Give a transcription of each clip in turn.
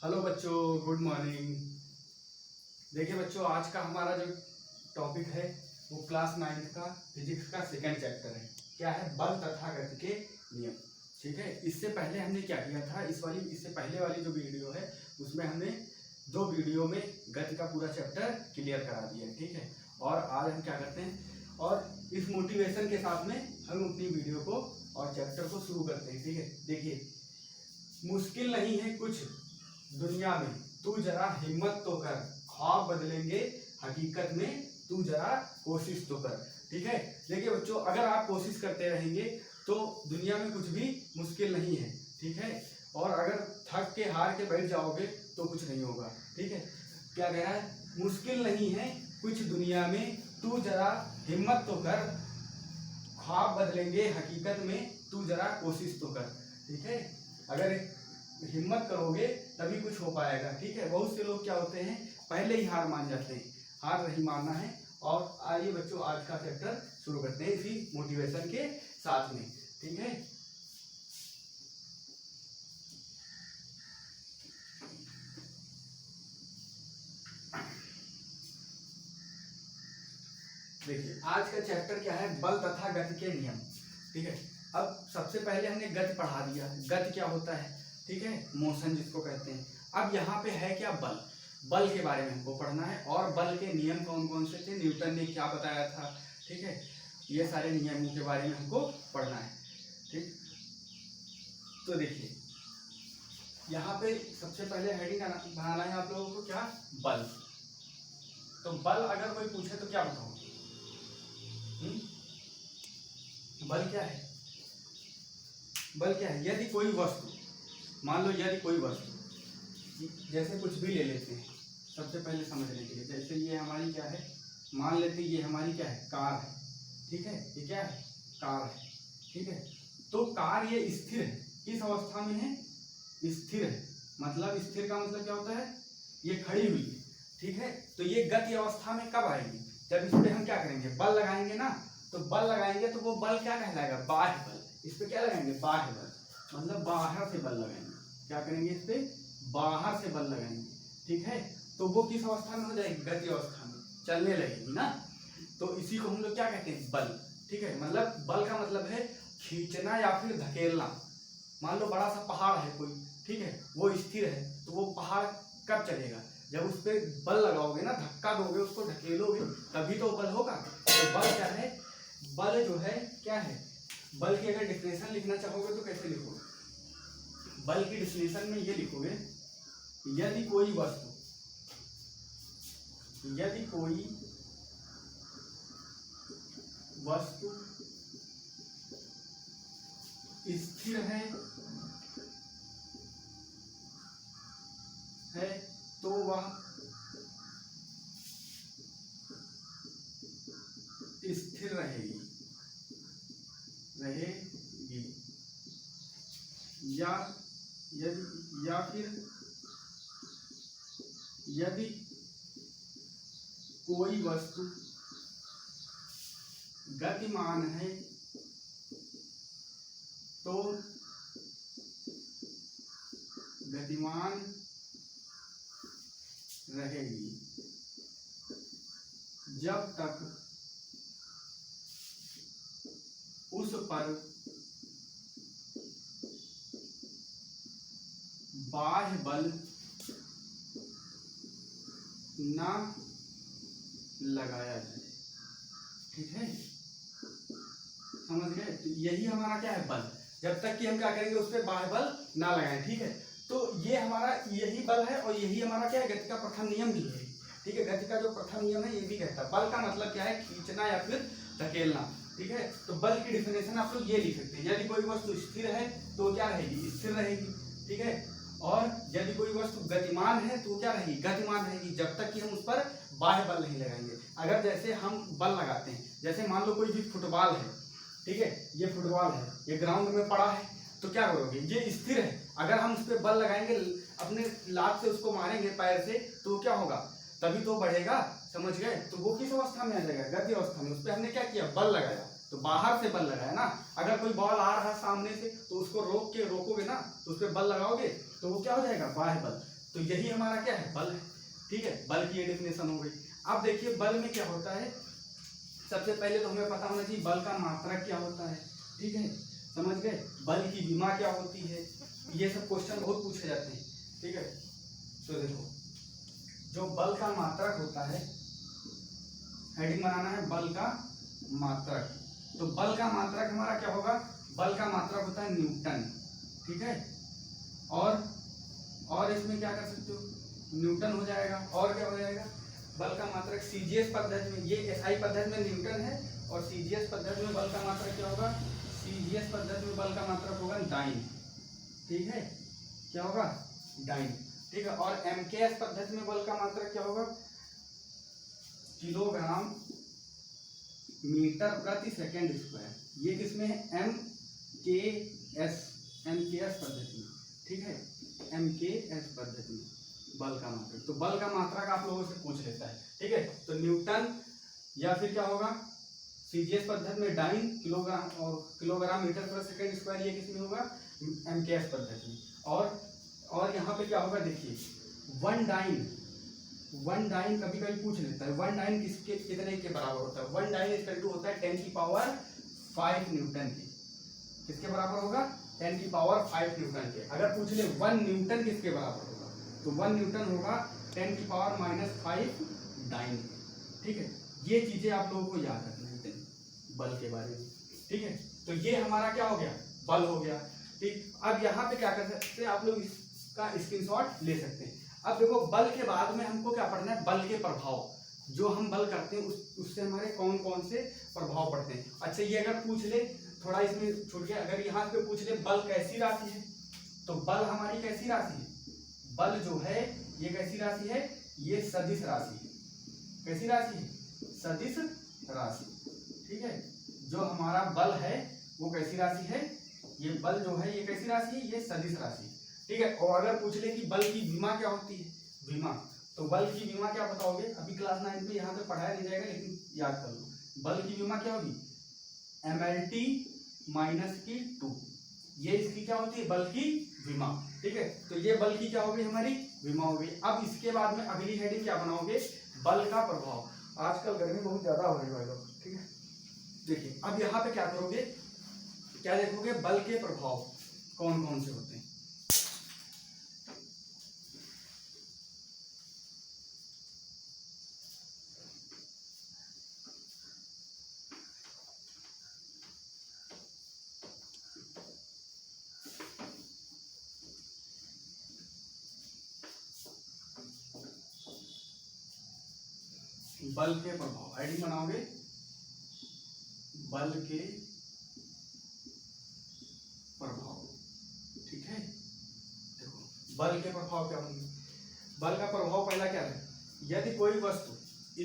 Hello बच्चों, good morning. देखिए बच्चों, आज का हमारा जो टॉपिक है वो क्लास 9th का फिजिक्स का सेकंड चैप्टर है। क्या है? बल तथा गति के नियम। ठीक है, इससे पहले हमने क्या किया था, इससे पहले वाली जो वीडियो है उसमें हमने 2 वीडियो में गति का पूरा चैप्टर क्लियर करा दिया है। ठीक है, और आज हम क्या करते हैं और इस मोटिवेशन के साथ में हम अपनी वीडियो को और चैप्टर को शुरू करते हैं। ठीक है, देखिए, मुश्किल नहीं है कुछ दुनिया में, तू जरा हिम्मत तो कर, ख्वाब बदलेंगे हकीकत में, तू जरा कोशिश तो कर। ठीक है, देखिए बच्चों, अगर आप कोशिश करते रहेंगे तो दुनिया में कुछ भी मुश्किल नहीं है। ठीक है, और अगर थक के हार के बैठ जाओगे तो कुछ नहीं होगा। ठीक है, क्या कह रहा है? मुश्किल नहीं है कुछ दुनिया में, तू जरा हिम्मत तो कर, ख्वाब बदलेंगे हकीकत में, तू जरा कोशिश तो कर। ठीक है, अगर हिम्मत करोगे तभी कुछ हो पाएगा। ठीक है, बहुत से लोग क्या होते हैं, पहले ही हार मान जाते हैं। हार नहीं मानना है। और आइए बच्चों, आज का चैप्टर शुरू करते हैं इसी मोटिवेशन के साथ में। ठीक है, देखिए आज का चैप्टर क्या है? बल तथा गति के नियम। ठीक है, अब सबसे पहले हमने गति पढ़ा दिया। गति क्या होता है? ठीक है, मोशन जिसको कहते हैं। अब यहाँ पे है क्या? बल। बल के बारे में हमको पढ़ना है और बल के नियम कौन कौन से थे, न्यूटन ने क्या बताया था। ठीक है, ये सारे नियमों के बारे में हमको पढ़ना है। ठीक, तो देखिए यहाँ पे सबसे पहले हेडिंग बनाना है आप लोगों को, क्या? बल। तो बल अगर कोई पूछे तो क्या बताओ? बल क्या है? बल क्या है? यदि कोई वस्तु, मान लो यदि कोई वस्तु, जैसे कुछ भी ले लेते हैं सबसे पहले समझने के लिए, जैसे ये हमारी क्या है, मान लेते ये हमारी क्या है? कार है। ठीक है, ये क्या है? कार है। ठीक है, तो कार ये स्थिर है। किस अवस्था में है? स्थिर है। मतलब स्थिर का मतलब क्या होता है? ये खड़ी हुई है। ठीक है, तो ये गति अवस्था में कब आएगी? जब इस पे हम क्या करेंगे? बल लगाएंगे ना। तो बल लगाएंगे तो वो बल क्या कहलाएगा? बाह्य बल। इस पे क्या लगाएंगे? बाह्य बल। मतलब बाहर से बल लगाएंगे। क्या करेंगे? इस पे बाहर से बल लगाएंगे। ठीक है, तो वो किस अवस्था में हो जाएगी? गति अवस्था में, चलने लगेगी ना। तो इसी को हम लोग क्या कहते हैं? बल। ठीक है, मतलब बल का मतलब है खींचना या फिर धकेलना। मान लो बड़ा सा पहाड़ है कोई, ठीक है, वो स्थिर है, तो वो पहाड़ कब चलेगा? जब उस पर बल लगाओगे ना, धक्का दोगे, उसको ढकेलोगे, तभी तो बल होगा। तो बल क्या है? बल जो है क्या है? बल की अगर डिफिनेशन लिखना चाहोगे तो कैसे लिखोगे? बल की डिफिनेशन में ये लिखोगे, यदि कोई वस्तु स्थिर है तो वह स्थिर रहेगी या फिर यदि कोई वस्तु गतिमान है तो गतिमान रहेगी जब तक उस पर बाह्य बल ना लगाया जाए। ठीक है, समझ गए? तो यही हमारा क्या है? बल। जब तक कि हम क्या करेंगे? उस पर बाह्य बल ना लगाएं। ठीक है, तो ये हमारा यही बल है और यही हमारा क्या है? गति का प्रथम नियम भी है। ठीक है, गति का जो प्रथम नियम है ये भी कहता है, बल का मतलब क्या है? खींचना या फिर धकेलना। ठीक है, तो बल की डिफिनेशन आप लोग ये लिख सकते हैं, यदि कोई वस्तु स्थिर है तो क्या रहेगी? स्थिर रहेगी। ठीक है, और यदि कोई वस्तु गतिमान है तो क्या रहेगी? गतिमान रहेगी, जब तक कि हम उस पर बाह्य बल नहीं लगाएंगे। अगर जैसे हम बल लगाते हैं, जैसे मान लो कोई भी फुटबॉल है, ठीक है, ये फुटबॉल है, ये ग्राउंड में पड़ा है, तो क्या करोगे? ये स्थिर है, अगर हम उस पर बल लगाएंगे, अपने लात से उसको मारेंगे पैर से, तो क्या होगा? तभी तो बढ़ेगा। समझ गए? तो वो किस अवस्था में आ जाएगा? गति अवस्था में। उस पर हमने क्या किया? बल लगाया, तो बाहर से बल लगाया ना। अगर कोई बॉल आ रहा है सामने से तो उसको रोकोगे ना, तो उस पर बल लगाओगे तो वो क्या हो जाएगा? बाह्य बल। तो यही हमारा क्या है, बल है। ठीक है, बल की ये डेफिनेशन हो गई। अब देखिए बल में क्या होता है, सबसे पहले तो हमें पता होना चाहिए बल का मात्रक क्या होता है। ठीक है, समझ गए, बल की विमा क्या होती है, ये सब क्वेश्चन बहुत पूछे जाते हैं। ठीक है, तो देखो जो बल का मात्रक होता है, हेडिंग बनाना है बल का मात्रक। तो बल का मात्रक हमारा क्या होगा, बल का मात्रक होता है न्यूटन। ठीक है, और इसमें क्या कर सकते हो, न्यूटन हो जाएगा। और क्या हो जाएगा, बल का मात्रक सीजीएस पद्धति में, ये एसआई पद्धति में न्यूटन है, और सीजीएस पद्धति में बल का मात्रक क्या होगा, सीजीएस पद्धति में बल का मात्रक होगा डाइन। ठीक है, क्या होगा, डाइन। ठीक है, और एमकेएस पद्धति में बल का मात्रक क्या होगा, किलोग्राम मीटर प्रति सेकेंड स्क्वायर। ये किसमें है, एमकेएस पद्धति में। ठीक है, एमकेएस पद्धति में बल का मात्रक। तो बल का मात्रक आप लोगों से पूछ लेता है। ठीक है, तो न्यूटन या फिर क्या होगा, सीजीएस पद्धति में डाइन, किलोग्राम मीटर पर सेकंड स्क्वायर, ये किसमें होगा, एमकेएस पद्धति में। और यहाँ पे क्या होगा, देखिए वन डाइन कभी कभी पूछ लेता है, वन डाइन कितने के बराबर होता है, वन डाइन इक्वल टू होता है 10 की पावर 5 न्यूटन के। किसके बराबर होगा, 10 की पावर 5 न्यूटन के। अगर पूछ ले 1 न्यूटन किसके बराबर होगा, तो 1 न्यूटन होगा 10 की पावर -5 डाइन। ठीक है, ये चीजें आप लोगों को याद रखना है बल के बारे में। ठीक है, तो ये हमारा क्या हो गया, बल हो गया। ठीक, अब यहाँ पे क्या कर सकते हैं आप लोग, इसका स्क्रीनशॉट ले सकते हैं। अब देखो बल के बाद में हमको क्या पढ़ना है, बल के प्रभाव। जो हम बल करते हैं उससे हमारे कौन कौन से प्रभाव पड़ते हैं। अच्छा, ये अगर पूछ ले, थोड़ा इसमें छूट गया, अगर यहाँ पे पूछ ले बल कैसी राशि है, तो बल हमारी कैसी राशि है, बल जो है ये कैसी राशि है, ये सदिश राशि है। कैसी राशि है, सदिश राशि। ठीक है, जो हमारा बल है वो कैसी राशि है, ये बल जो है ये कैसी राशि है, ये सदिश राशि है। ठीक है, और अगर पूछ ले कि बल की विमा क्या होती है, विमा, तो बल की विमा क्या बताओगे, अभी क्लास 9 में यहाँ पे पढ़ाया नहीं जाएगा, लेकिन याद कर लो। बल की विमा क्या होगी, MLT - 2, ये इसकी क्या होती है, बल की विमा। ठीक है, तो ये बल की क्या होगी, हमारी विमा होगी। अब इसके बाद में अगली हेडिंग क्या बनाओगे, बल का प्रभाव। आजकल गर्मी बहुत ज्यादा हो रही है भाई लोग। ठीक है, देखिए अब यहाँ पे क्या करोगे, क्या देखोगे, बल के प्रभाव कौन कौन से होते हैं। बल के प्रभाव, हेडिंग बनाओगे बल के प्रभाव। ठीक है, देखो बल के प्रभाव क्या होंगे, बल का प्रभाव पहला क्या है, यदि कोई वस्तु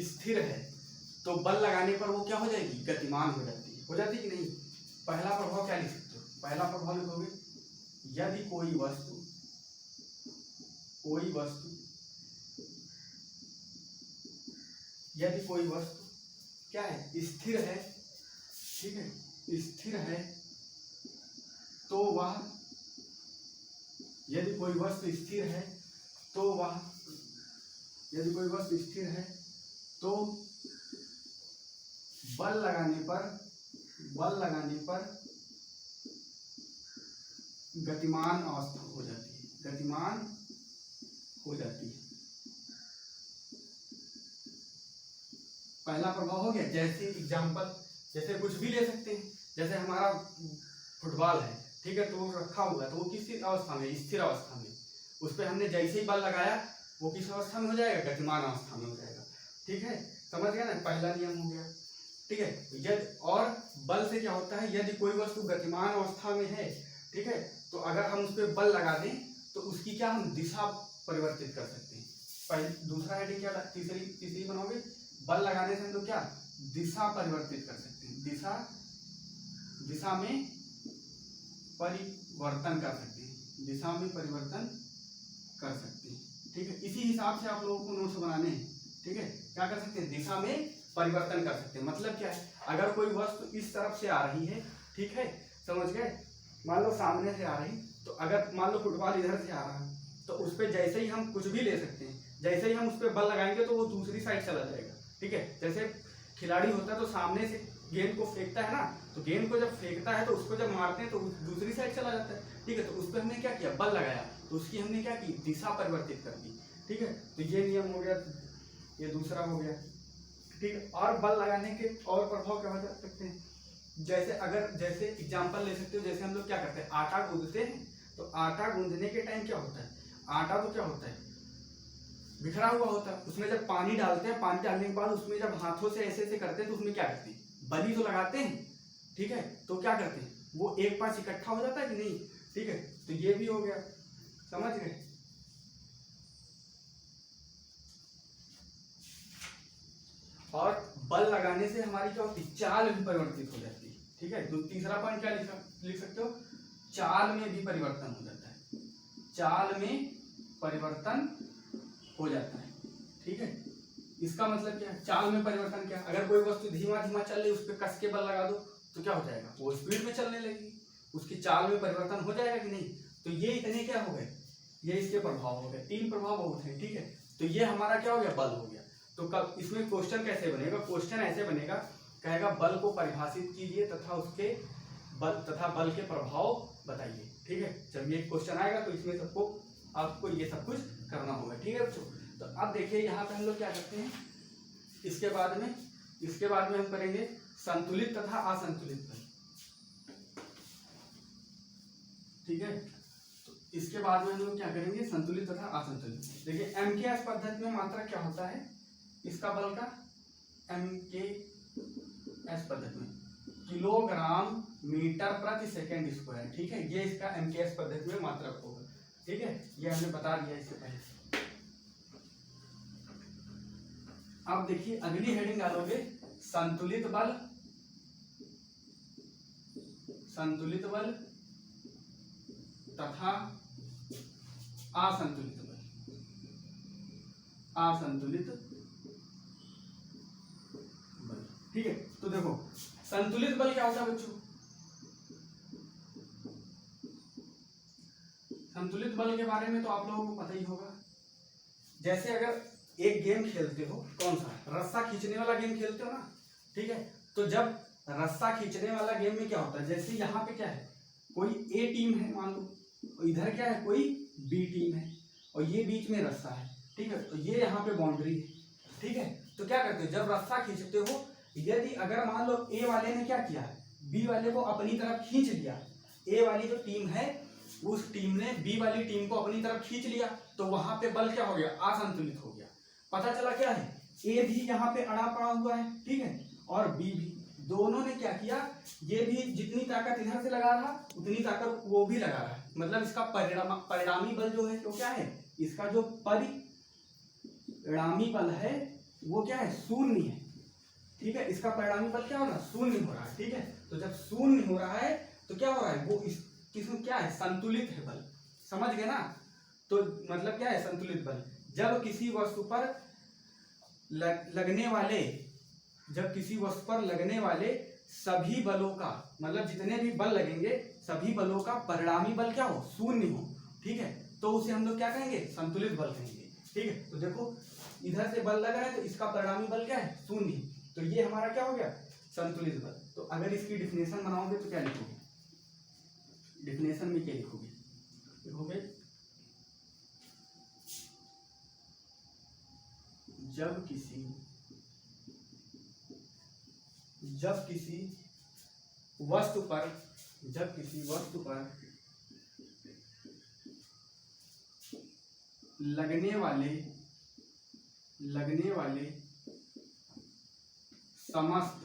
स्थिर है तो बल लगाने पर वो क्या हो जाएगी, गतिमान हो जाती है। हो जाती कि नहीं। पहला प्रभाव क्या लिख सकते हो, पहला प्रभाव लिखोगे, यदि कोई वस्तु क्या है, स्थिर है। ठीक है, स्थिर है तो वह, यदि कोई वस्तु स्थिर है तो वह, यदि कोई वस्तु स्थिर है तो बल लगाने पर गतिमान अवस्था हो जाती है, गतिमान हो जाती है। पहला प्रभाव हो गया। जैसे एग्जांपल, जैसे कुछ भी ले सकते हैं, जैसे हमारा फुटबॉल है, ठीक है, तो वो रखा हुआ है, तो वो किस अवस्था में, स्थिर अवस्था में, उस पर हमने जैसे ही बल लगाया वो किस अवस्था में हो जाएगा, गतिमान अवस्था में हो जाएगा। ठीक है, समझ गया ना, पहला नियम हो गया। ठीक है, यदि, और बल से क्या होता है, यदि कोई वस्तु गतिमान अवस्था में है, ठीक है, तो अगर हम उस पर बल लगा दें तो उसकी क्या, हम दिशा परिवर्तित कर सकते हैं। पहले दूसरा हेडिंग क्या, तीसरी बनाओगे, बल लगाने से हम लोग क्या, दिशा परिवर्तित कर सकते हैं, दिशा में परिवर्तन कर सकते हैं, दिशा में परिवर्तन कर सकते हैं। ठीक है, इसी हिसाब से आप लोगों को नोट्स बनाने हैं। ठीक है, क्या कर सकते हैं, दिशा में परिवर्तन कर सकते हैं। मतलब क्या है, अगर कोई वस्तु इस तरफ से आ रही है, ठीक है, समझ गए, मान लो सामने से आ रही, तो अगर मान लो फुटबॉल इधर से आ रहा है, तो उस पर जैसे ही हम कुछ भी ले सकते हैं, जैसे ही हम उस पर बल लगाएंगे तो वो दूसरी साइड चला जाएगा। ठीक है, जैसे खिलाड़ी होता है तो सामने से गेंद को फेंकता है ना, तो गेंद को जब फेंकता है तो उसको जब मारते हैं तो दूसरी साइड चला जाता है। ठीक है, तो उस पर हमने क्या किया, बल लगाया, तो उसकी हमने क्या की, दिशा परिवर्तित कर दी। ठीक है, तो ये नियम हो गया, ये दूसरा हो गया। ठीक है, और बल लगाने के और प्रभाव क्या हो सकते हैं, जैसे एग्जाम्पल ले सकते हो, जैसे हम लोग क्या करते हैं, आटा गूंदते हैं, तो आटा गूंदने के टाइम क्या होता है, आटा तो क्या होता है, बिखरा हुआ होता है, उसमें जब पानी डालते हैं, पानी डालने के बाद उसमें जब हाथों से ऐसे ऐसे करते हैं तो उसमें क्या करते हैं, बली तो लगाते हैं। ठीक है, तो क्या करते हैं, वो एक पास इकट्ठा हो जाता है कि नहीं। ठीक है, तो ये भी हो गया, समझ गए। और बल लगाने से हमारी क्या होती है, चाल भी परिवर्तित हो जाती है। ठीक है, तो तीसरा पॉइंट क्या लिख सकते हो, चाल में भी परिवर्तन हो जाता है, चाल में परिवर्तन हो जाता है। ठीक है, इसका मतलब क्या है, चाल में परिवर्तन क्या, अगर कोई वस्तु धीमा धीमा चल रही, उस पर कस के बल लगा दो तो क्या हो जाएगा, वो स्पीड में चलने लगेगी, उसकी चाल में परिवर्तन हो जाएगा कि नहीं। तो ये इतने क्या हो गए, ये इसके प्रभाव हो गए, 3 प्रभाव बहुत हैं। ठीक है, तो ये हमारा क्या हो गया, बल हो गया। तो कब इसमें क्वेश्चन कैसे बनेगा, क्वेश्चन ऐसे बनेगा, कहेगा बल को परिभाषित कीजिए तथा उसके बल के प्रभाव बताइए। ठीक है, जब ये क्वेश्चन आएगा तो इसमें आपको ये सब कुछ करना होगा। ठीक है बच्चों, तो अब देखिए यहाँ पे हम लोग क्या करते हैं, इसके बाद में हम करेंगे संतुलित तथा असंतुलित बल। ठीक है, तो इसके बाद में हम लोग क्या करेंगे, संतुलित तथा असंतुलित। देखिए एमकेएस पद्धति में मात्रा क्या होता है इसका बल का, एमकेएस पद्धति में किलोग्राम मीटर प्रति सेकेंड स्क्वायर। ठीक है, ये इसका एमकेएस पद्धति में मात्रक होगा। ठीक है, ये हमने बता दिया इससे पहले। अब देखिए अगली हेडिंग डालोगे, संतुलित बल तथा असंतुलित बल। ठीक है, तो देखो संतुलित बल क्या होता है बच्चों, संतुलित बल के बारे में तो आप लोगों को पता ही होगा। जैसे अगर एक गेम खेलते हो, कौन सा, रस्सा खींचने वाला गेम खेलते हो ना। ठीक है, तो जब रस्सा खींचने वाला गेम में क्या होता है, जैसे यहाँ पे क्या है, कोई ए टीम है मान लो, इधर क्या है, कोई बी टीम है, और ये बीच में रस्सा है। ठीक है, तो ये यहाँ पे बाउंड्री है। ठीक है, तो क्या करते हो, जब रस्सा खींचते हो, यदि अगर मान लो ए वाले ने क्या किया, बी वाले को अपनी तरफ खींच लिया, ए वाली जो टीम है उस टीम ने बी वाली टीम को अपनी तरफ खींच लिया, तो वहां पे बल क्या हो गया, असंतुलित हो गया। पता चला क्या है, ए भी यहाँ पे अड़ा पड़ा हुआ है। ठीक है, और बी भी, दोनों ने क्या किया, ये भी जितनी ताकत इधर से लगा रहा उतनी ताकत वो भी लगा रहा है, मतलब इसका परिणामी बल जो है, तो क्या है, इसका जो परिणामी बल है वो क्या है, शून्य है। ठीक है, इसका परिणामी बल क्या हो रहा है, शून्य हो रहा है। ठीक है, तो जब शून्य हो रहा है तो क्या हो रहा है, वो किसमें क्या है, संतुलित है बल। समझ गए ना, तो मतलब क्या है संतुलित बल, जब किसी वस्तु पर लगने वाले सभी बलों का, मतलब जितने भी बल लगेंगे सभी बलों का परिणामी बल क्या हो, शून्य हो। ठीक है, तो उसे हम लोग क्या कहेंगे, संतुलित बल कहेंगे। ठीक है, तो देखो इधर से बल लगा है तो इसका परिणामी बल क्या है, शून्य, तो ये हमारा क्या हो गया, संतुलित बल। तो अगर इसकी डिफिनेशन बनाओगे तो क्या लिखोगे, डिफिनेशन में क्या लिखोगे, जब किसी वस्तु पर लगने वाले समस्त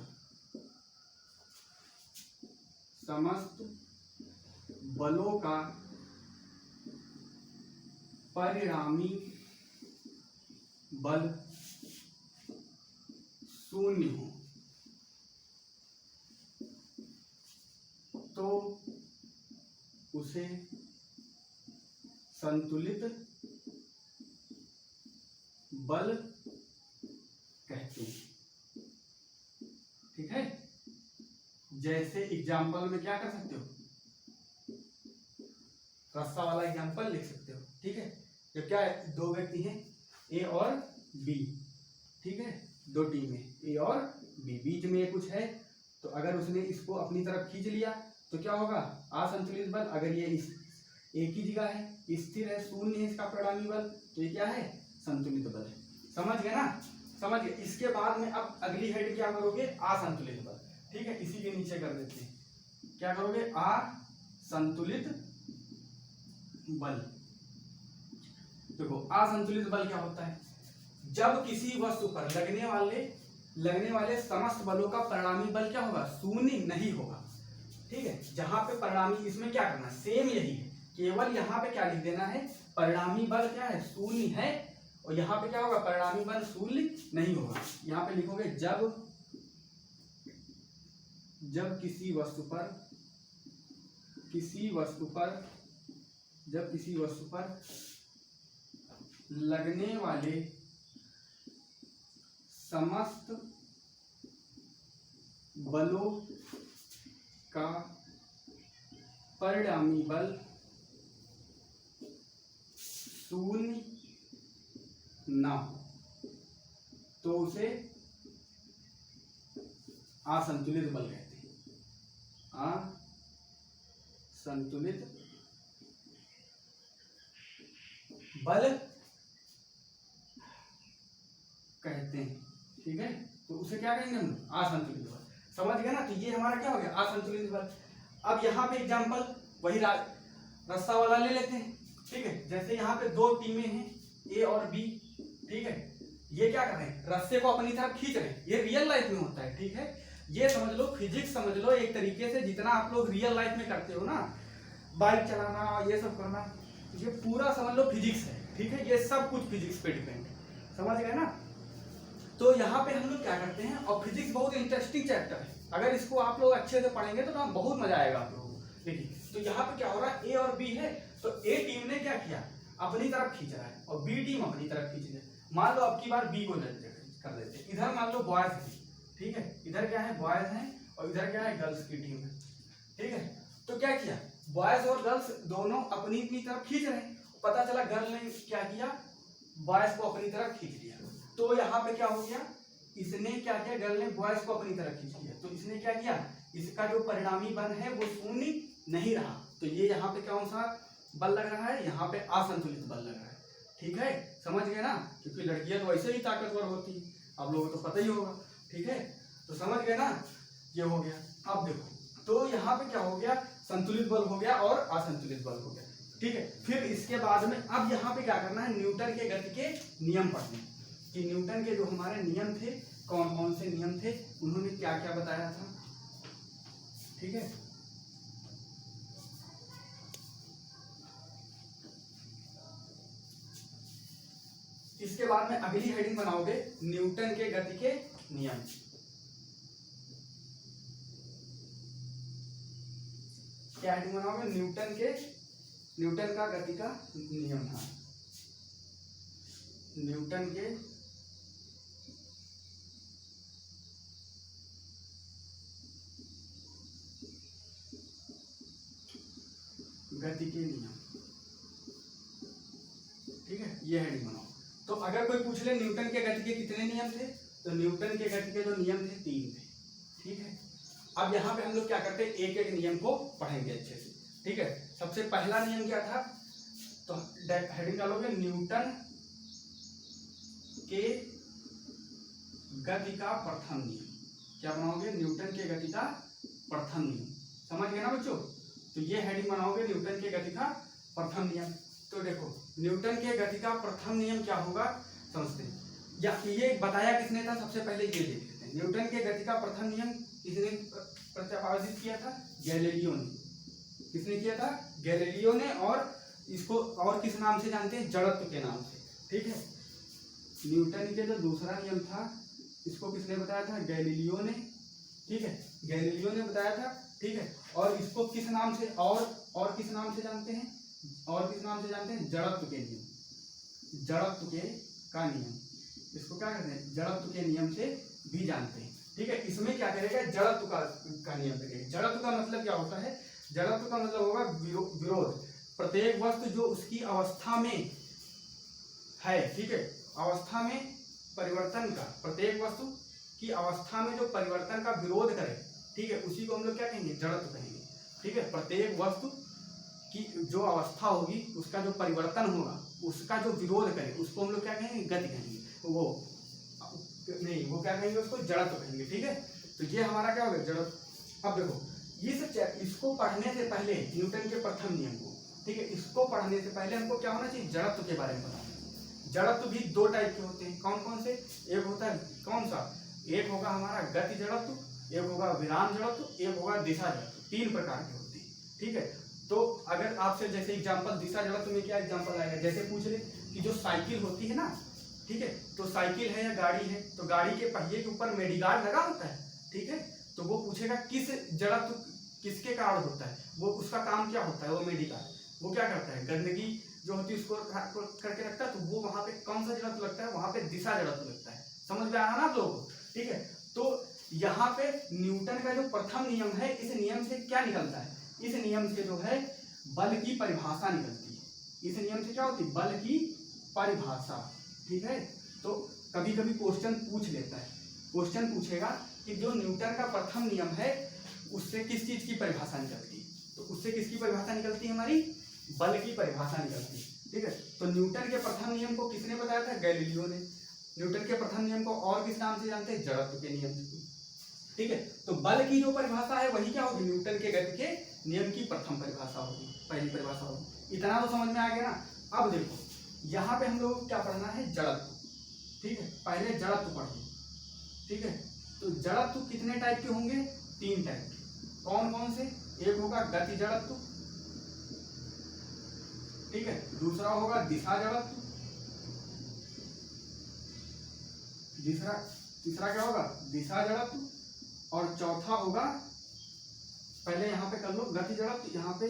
बलों का परिणामी बल शून्य हो तो उसे संतुलित बल कहते हैं। ठीक है, जैसे एग्जाम्पल में क्या कर सकते हो, रस्सा वाला एग्जाम्पल लिख सकते हो। ठीक है, क्या है, दो व्यक्ति हैं ए और बी, ठीक है, दो टीम है ए और बी, बीच में कुछ है, तो अगर उसने इसको अपनी तरफ खींच लिया तो क्या होगा, असंतुलित बल। अगर ये इस एक ही जगह है, स्थिर है, शून्य है इसका परिणामी बल, तो ये क्या है, संतुलित बल है। समझ गए ना, समझ गए। इसके बाद में अब अगली हेड क्या करोगे, असंतुलित बल, ठीक है, इसी के नीचे कर देते हैं, क्या करोगे, असंतुलित बल। देखो असंतुलित बल क्या होता है, जब किसी वस्तु पर लगने वाले समस्त बलों का परिणामी बल क्या होगा, शून्य नहीं होगा, ठीक है। जहां पे परिणामी, इसमें क्या करना, सेम यही है, केवल यहाँ पे क्या लिख देना है, परिणामी बल क्या है, शून्य है, और यहाँ पे क्या होगा, परिणामी बल शून्य नहीं होगा। यहाँ पे लिखोगे जब किसी वस्तु पर लगने वाले समस्त बलों का परिणामी बल शून्य ना हो तो उसे असंतुलित बल कहते हैं, असंतुलित बल कहते हैं, ठीक है। तो उसे क्या कहेंगे हम, असंतुलित बल। समझ गए ना, तो ये हमारा क्या हो गया, असंतुलित बल। अब यहाँ पे एग्जांपल वही रास्ता वाला ले लेते हैं, ठीक है। जैसे यहाँ पे दो टीमें हैं ए और बी, ठीक है, ये क्या कर रहे हैं, रस्से को अपनी तरफ खींच रहे हैं, ये रियल लाइफ में होता है, ठीक है। ये समझ लो, फिजिक्स समझ लो एक तरीके से, जितना आप लोग रियल लाइफ में करते हो ना, बाइक चलाना ये सब करना, ये पूरा समझ लो फिजिक्स है, ठीक है, ये सब कुछ फिजिक्स पे डिपेंड है, समझ गए ना। तो यहाँ पे हम लोग क्या करते हैं, और फिजिक्स बहुत इंटरेस्टिंग चैप्टर है, अगर इसको आप लोग अच्छे से पढ़ेंगे तो ना बहुत मजा आएगा आप लोगों को। देखिए, तो यहाँ पे क्या हो रहा है, ए और बी है, तो ए टीम ने क्या किया, अपनी तरफ खींच रहा है, और बी टीम अपनी तरफ खींच रही है। मान लो अब की बार बी को कर देते हैं, इधर मान लो बॉयज है, ठीक है, इधर क्या है, बॉयज है, और इधर क्या है, गर्ल्स की टीम है, ठीक है। तो क्या किया, बॉयज और गर्ल्स दोनों अपनी अपनी तरफ खींच रहे हैं, पता चला गर्ल ने क्या किया, बॉयज को अपनी तरफ खींच लिया, तो यहाँ पे क्या हो गया, इसने क्या किया, गर्ल ने बॉयज को अपनी तरफ खींच लिया, तो इसने क्या किया, इसका जो परिणामी बल है वो शून्य नहीं रहा, तो ये यहाँ पे कौन सा बल लग रहा है, यहाँ पे असंतुलित बल लग रहा है, ठीक है। समझ गए ना, क्योंकि लड़कियां तो वैसे ही ताकतवर होती है, आप लोगों को तो पता ही होगा, ठीक है। तो समझ गए ना, ये हो गया। अब देखो, तो यहाँ पे क्या हो गया, संतुलित बल हो गया और असंतुलित बल हो गया, ठीक है। फिर इसके बाद में अब यहाँ पे क्या करना है, न्यूटन के गति के नियम पढ़ने, कि न्यूटन के जो हमारे नियम थे, कौन कौन से नियम थे, उन्होंने क्या क्या बताया था, ठीक है। इसके बाद में अगली हेडिंग बनाओगे, न्यूटन के गति के नियम। क्या हेडिंग बनाओगे, न्यूटन का गति का नियम था, न्यूटन के गति के नियम, ठीक है, ये हेडिंग बनाओ। तो अगर कोई पूछ ले न्यूटन के गति के कितने नियम थे, तो न्यूटन के गति के जो नियम थे 3 थे, ठीक है। अब यहाँ पे हम लोग क्या करते हैं, एक एक नियम को पढ़ेंगे अच्छे से, ठीक है। सबसे पहला नियम क्या था, तो हेडिंग डालोगे न्यूटन के गति का प्रथम नियम। क्या बनाओगे, न्यूटन के गति का प्रथम नियम। समझ गए ना बच्चों, तो ये हेडिंग बनाओगे, न्यूटन के गति का प्रथम नियम। तो देखो, न्यूटन के गति का प्रथम नियम क्या होगा समझते हैं, या ये बताया किसने था, सबसे पहले ये देख लेते हैं। न्यूटन के गति का प्रथम नियम किसने प्रतिपादित किया था, गैलीलियो ने। किसने किया था, गैलीलियो ने, और इसको और किस नाम से जानते हैं, जड़त्व के नाम से, ठीक है। न्यूटन के जो दूसरा नियम था, इसको किसने बताया था, गैलीलियो ने, ठीक है, गैलीलियो ने बताया था, ठीक है। और इसको किस नाम से, और किस नाम से जानते हैं, जड़त्व के नियम, जड़त्व के का नियम, इसको क्या कहते हैं, जड़त्व के नियम से भी जानते हैं, ठीक है। इसमें क्या करेगा, जड़त्व का नियम करेगा। जड़त्व का मतलब क्या होता है, जड़त्व का मतलब होगा विरोध। प्रत्येक वस्तु जो उसकी अवस्था में है, ठीक है, अवस्था में परिवर्तन का, प्रत्येक वस्तु की अवस्था में जो परिवर्तन का विरोध करे, ठीक है, उसी को हम लोग क्या कहेंगे, जड़त्व कहेंगे, ठीक है। प्रत्येक वस्तु की जो अवस्था होगी उसका जो परिवर्तन होगा उसका जो विरोध करे उसको हम लोग क्या कहेंगे, गति कहेंगे, वो नहीं, वो क्या कहेंगे, उसको जड़त्व कहेंगे, ठीक है। तो ये हमारा क्या हो गया, जड़त्व। अब देखो इसको पढ़ने से पहले न्यूटन के प्रथम नियम को, ठीक है, इसको पढ़ने से पहले हमको क्या होना चाहिए, जड़त्व के बारे में पता होना। जड़त्व भी दो टाइप के होते हैं, कौन कौन से, एक होता है कौन सा, एक होगा हमारा गति जड़त्व, एक होगा विराम जड़त्व, एक होगा दिशा जड़त्व, तीन प्रकार के होते हैं, ठीक है। तो अगर आपसे जैसे एग्जांपल दिशा जड़त्व में क्या एग्जांपल आएगा, जैसे पूछ ले कि जो साइकिल होती है ना, ठीक है, तो साइकिल है या गाड़ी है, तो गाड़ी के पहिए के ऊपर मेडीगार्ड लगा होता है, ठीक है, तो वो पूछेगा किस जड़त्व किसके कारण होता है, वो उसका काम क्या होता है, वो मेडीगार्ड वो क्या करता है, गंदगी जो होती है उसको करके रखता है, तो वो वहां पे कौन सा जड़त्व लगता है, वहां पे दिशा जड़त्व लगता है। समझ में आ रहा ना आप लोगों को, ठीक है। तो यहाँ पे न्यूटन का जो प्रथम नियम है, इस नियम से क्या निकलता है, इस नियम से जो है बल की परिभाषा निकलती है। इस नियम से क्या होती है, बल की परिभाषा, ठीक है। तो कभी कभी क्वेश्चन पूछ लेता है, क्वेश्चन पूछेगा कि जो न्यूटन का प्रथम नियम है उससे किस चीज की परिभाषा निकलती है, तो उससे किसकी परिभाषा निकलती है, हमारी बल की परिभाषा निकलती है, ठीक है। तो न्यूटन के प्रथम नियम को किसने बताया था, गैलीलियो ने। न्यूटन के प्रथम नियम को और किस नाम से जानते हैं, जड़त्व के नियम से, ठीक है। तो बल की जो परिभाषा है वही क्या होगी, न्यूटन के गति के नियम की प्रथम परिभाषा होगी, पहली परिभाषा होगी। इतना तो समझ में आ गया ना। अब देखो यहाँ पे हम लोग क्या पढ़ना है, जड़त्व, ठीक है। पहले जड़त्व पढ़ो, ठीक है। तो जड़त्व कितने टाइप के होंगे, तीन टाइप के, कौन कौन से, एक होगा गति जड़त्व, ठीक है, दूसरा होगा दिशा जड़त्व, तीसरा क्या होगा, दिशा जड़त्व, और चौथा होगा, पहले यहाँ पे कर लो गति जड़त्व, यहाँ पे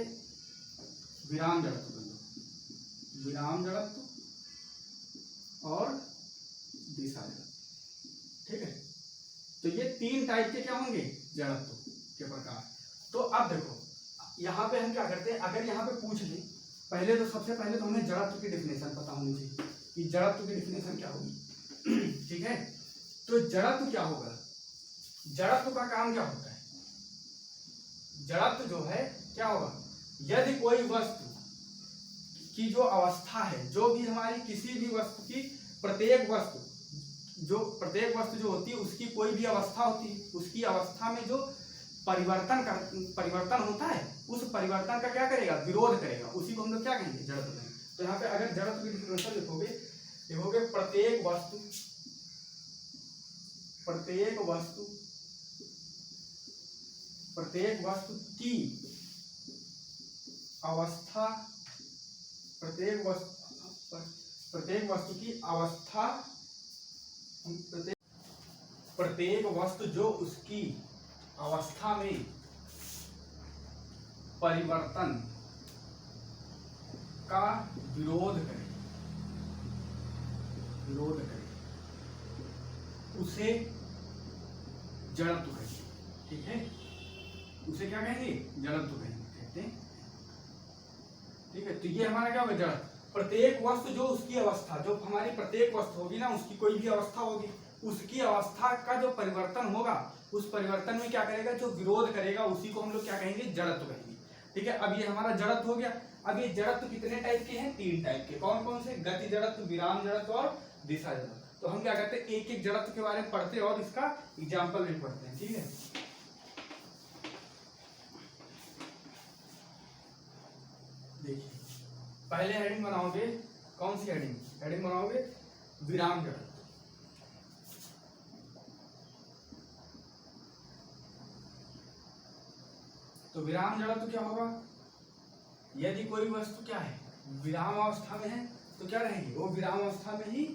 विराम जड़त्व कर लो, विराम जड़त्व और दिशा जड़त्व, ठीक है। तो ये तीन टाइप के क्या होंगे, जड़त्व के प्रकार। तो अब देखो यहाँ पे हम क्या करते हैं, अगर यहाँ पे पूछ ले पहले, तो सबसे पहले तो हमें जड़त्व की डेफिनेशन पता होनी चाहिए कि जड़त्व की डेफिनेशन क्या होगी, ठीक है। तो जड़त्व क्या होगा, जड़त्व का काम क्या होता है, जड़त्व जो है क्या होगा, यदि कोई वस्तु की जो अवस्था है, जो भी हमारी किसी भी वस्तु की प्रत्येक वस्तु जो होती है उसकी कोई भी अवस्था होती है, उसकी अवस्था में जो परिवर्तन होता है, उस परिवर्तन का क्या करेगा, विरोध करेगा, उसी को हम लोग क्या कहेंगे, जड़त्व कहेंगे। तो यहाँ पे अगर जड़त्व की डेफिनेशन लिखोगे प्रत्येक वस्तु की अवस्था, प्रत्येक वस्तु जो उसकी अवस्था में परिवर्तन का विरोध करे उसे जड़त्व कहेंगे, ठीक है, उसे क्या कहेंगे, जड़त्व कहते हैं, ठीक है। तो ये हमारा क्या होगा, जड़त्व। प्रत्येक वस्तु जो उसकी अवस्था, जो हमारी प्रत्येक वस्तु होगी ना, उसकी कोई भी अवस्था होगी, उसकी अवस्था का जो परिवर्तन होगा, उस परिवर्तन में क्या करेगा, जो विरोध करेगा, उसी को हम लोग क्या कहेंगे, जड़त्व कहेंगे, ठीक है। अब ये हमारा जड़त्व हो गया। अब ये जड़त्व कितने टाइप के हैं, तीन टाइप के, कौन कौन से, गति जड़त्व, विराम जड़त्व और दिशा जड़त्व। तो हम क्या करते हैं, एक एक जड़त्व के बारे में पढ़ते हैं और इसका एग्जाम्पल भी पढ़ते हैं, ठीक है। देखिए पहले हेडिंग बनाओगे, कौन सी हेडिंग बनाओगे, विराम जड़त्व। तो विराम जड़त्व क्या होगा, यदि कोई वस्तु क्या है, विराम अवस्था में है, तो क्या रहेगी, वो विराम अवस्था में ही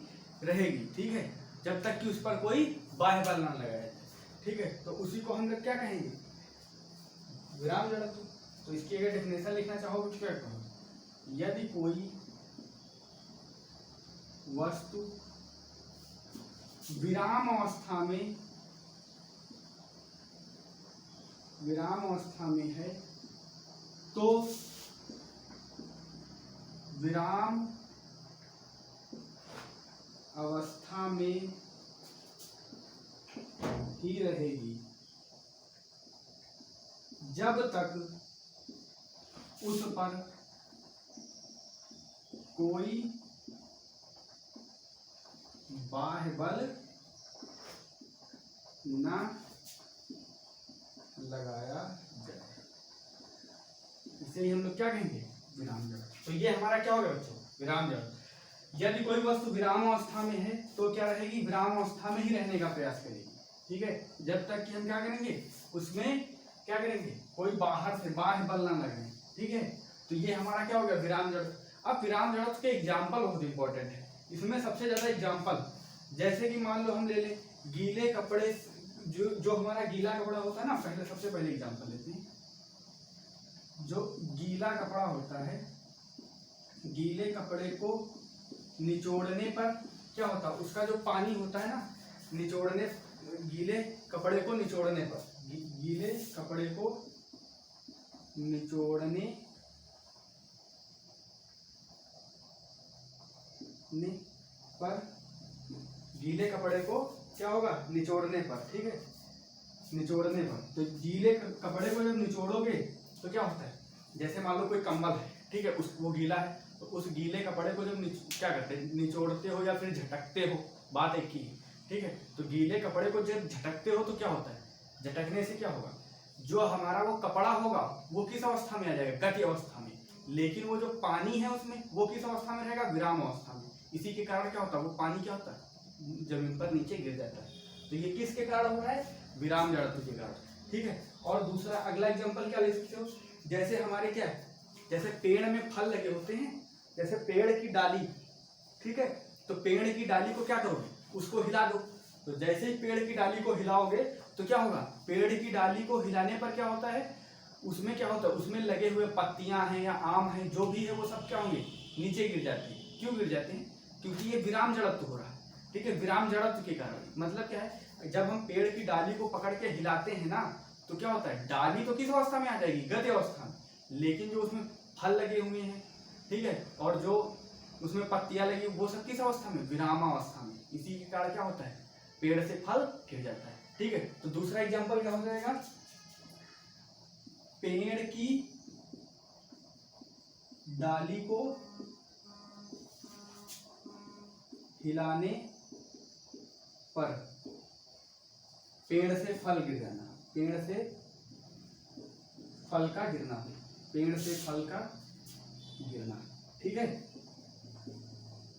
रहेगी, ठीक है, जब तक कि उस पर कोई बाह्य बल ना लगाया जाए, ठीक है। तो उसी को हम लोग क्या कहेंगे, विराम जड़त्व। तो इसकी अगर डेफिनेशन लिखना चाहोगे तो क्या कहोगे, यदि कोई वस्तु विराम अवस्था में है तो विराम अवस्था में ही रहेगी जब तक उस पर कोई बाह्य बल न लगाया जाए। इसे ही हम लोग क्या कहेंगे, विराम जड़। तो ये हमारा क्या हो गया बच्चों, विराम जड़। यदि कोई वस्तु विराम अवस्था में है तो क्या रहेगी, विराम अवस्था में ही रहने का प्रयास करेगी। ठीक है, जब तक कि हम क्या करेंगे, उसमें क्या करेंगे, कोई बाहर से बाह्य बल ना लगाए। ठीक है, तो ये हमारा क्या हो गया, विराम जड़। अब विराम जड़ के एग्जाम्पल बहुत इंपॉर्टेंट है। इसमें सबसे ज्यादा एग्जाम्पल, जैसे कि मान लो हम ले लें गीले कपड़े, जो हमारा गीला कपड़ा होता है ना, सबसे पहले एग्जाम्पल लेते हैं। जो गीला कपड़ा होता है, गीले कपड़े को निचोड़ने पर क्या होता है, उसका जो पानी होता है ना, निचोड़ने, गीले कपड़े को निचोड़ने पर, गीले कपड़े को निचोड़ने पर, गीले कपड़े को क्या होगा, निचोड़ने पर। ठीक है, निचोड़ने पर, तो गीले कपड़े को जब निचोड़ोगे तो क्या होता है, जैसे मान लो कोई कंबल है, ठीक है, वो गीला है, तो उस गीले कपड़े को जब क्या करते हैं, निचोड़ते हो या फिर झटकते हो, बात एक ही है। ठीक है, तो गीले कपड़े को जब झटकते हो तो क्या होता है, झटकने से क्या होगा, जो हमारा वो कपड़ा होगा वो किस अवस्था में आ जाएगा, गति अवस्था में। लेकिन वो जो पानी है उसमें, वो किस अवस्था में रहेगा, विराम अवस्था में। इसी के कारण क्या होता है, वो पानी क्या होता है, जमीन पर नीचे गिर जाता है। तो ये किसके कारण हो रहा है, विराम जड़त्व के कारण। ठीक है, और दूसरा अगला एग्जांपल क्या ले सकते हो, जैसे हमारे क्या है, जैसे पेड़ में फल लगे होते हैं, जैसे पेड़ की डाली, ठीक है, तो पेड़ की डाली को क्या करोगे, उसको हिला दो। तो जैसे ही पेड़ की डाली को हिलाओगे तो क्या होगा, पेड़ की डाली को हिलाने पर क्या होता है, उसमें क्या होता है, उसमें लगे हुए पत्तियां हैं या आम हैं, जो भी है वो सब क्या होंगे, नीचे गिर जाते हैं। क्यों गिर जाते हैं, क्योंकि ये विराम जड़त्व हो रहा है। ठीक है, विराम जड़त्व के कारण मतलब क्या है, जब हम पेड़ की डाली को पकड़ के हिलाते हैं ना, तो क्या होता है, डाली तो किस अवस्था में आ जाएगी, गति अवस्था में, लेकिन जो उसमें फल लगे हुए हैं, ठीक है, और जो उसमें पत्तियां लगी, वो सब किस अवस्था में, विराम अवस्था में। इसी के कारण क्या होता है, पेड़ से फल गिर जाता है। ठीक है, तो दूसरा एग्जांपल क्या हो जाएगा, पेड़ की डाली को हिलाने पर पेड़ से फल गिर जाना, पेड़ से फल का गिरना, पेड़ से फल का गिरना। ठीक है,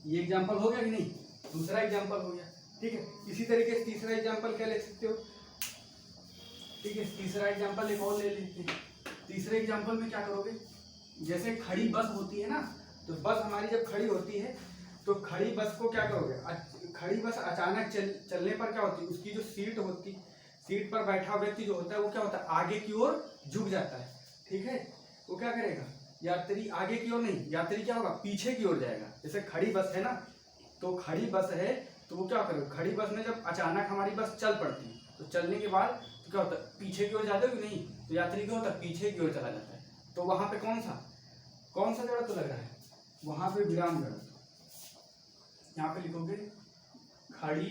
ये एग्जांपल हो गया कि नहीं, दूसरा एग्जांपल हो गया। ठीक है, इसी तरीके से तीसरा एग्जांपल क्या ले सकते हो, ठीक है, तीसरा एग्जांपल एक और ले लेते हैं। तीसरे एग्जांपल में क्या करोगे, जैसे खड़ी बस होती है ना, तो बस हमारी जब खड़ी होती है तो खड़ी बस को क्या करोगे, खड़ी बस अचानक चलने पर क्या होती है, उसकी जो सीट होती, सीट पर बैठा व्यक्ति जो होता है वो क्या होता है, आगे की ओर झुक जाता है। ठीक है, वो क्या करेगा, यात्री आगे की ओर नहीं, यात्री क्या होगा, पीछे की ओर जाएगा। जैसे खड़ी बस है ना, तो खड़ी बस है तो वो क्या करेगा, खड़ी बस में जब अचानक हमारी बस चल पड़ती है, तो चलने के बाद तो क्या होता है, पीछे की ओर जाते हो कि नहीं, तो यात्री क्या होता है, पीछे की ओर चला जाता है। तो वहां पे कौन सा जड़त्व लग रहा है, वहां पे विराम जड़त्व। यहाँ पे लिखोगे, खड़ी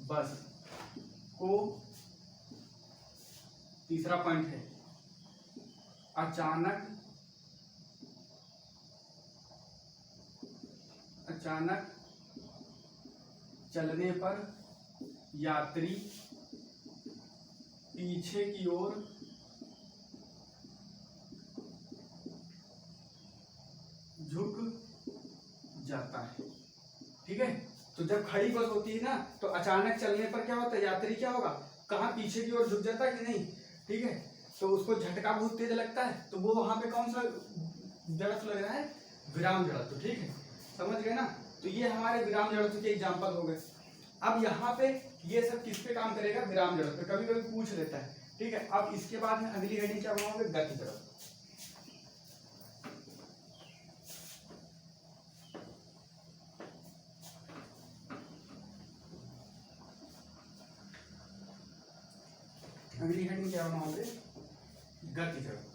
बस को, तीसरा पॉइंट है, अचानक चलने पर यात्री पीछे की ओर झुक जाता है। ठीक है, तो जब खड़ी बस होती है ना, तो अचानक चलने पर क्या होता है, यात्री क्या होगा, कहाँ पीछे की ओर झुक जाता है कि नहीं। ठीक है, तो उसको झटका बहुत तेज लगता है, तो वो वहां पे कौन सा जड़त्व लग रहा है, विराम जड़त्व। ठीक है, समझ गए ना, तो ये हमारे विराम जड़त्व के एग्जाम्पल हो गए। अब यहाँ पे ये सब किस पे काम करेगा, विराम जड़त्व पे, कभी कभी पूछ लेता है। ठीक है, अब इसके बाद में अगली हेडिंग क्या बनाओगे, गति जड़त्व। अगली हेडिंग क्या बनाओगे, गति जड़त्व।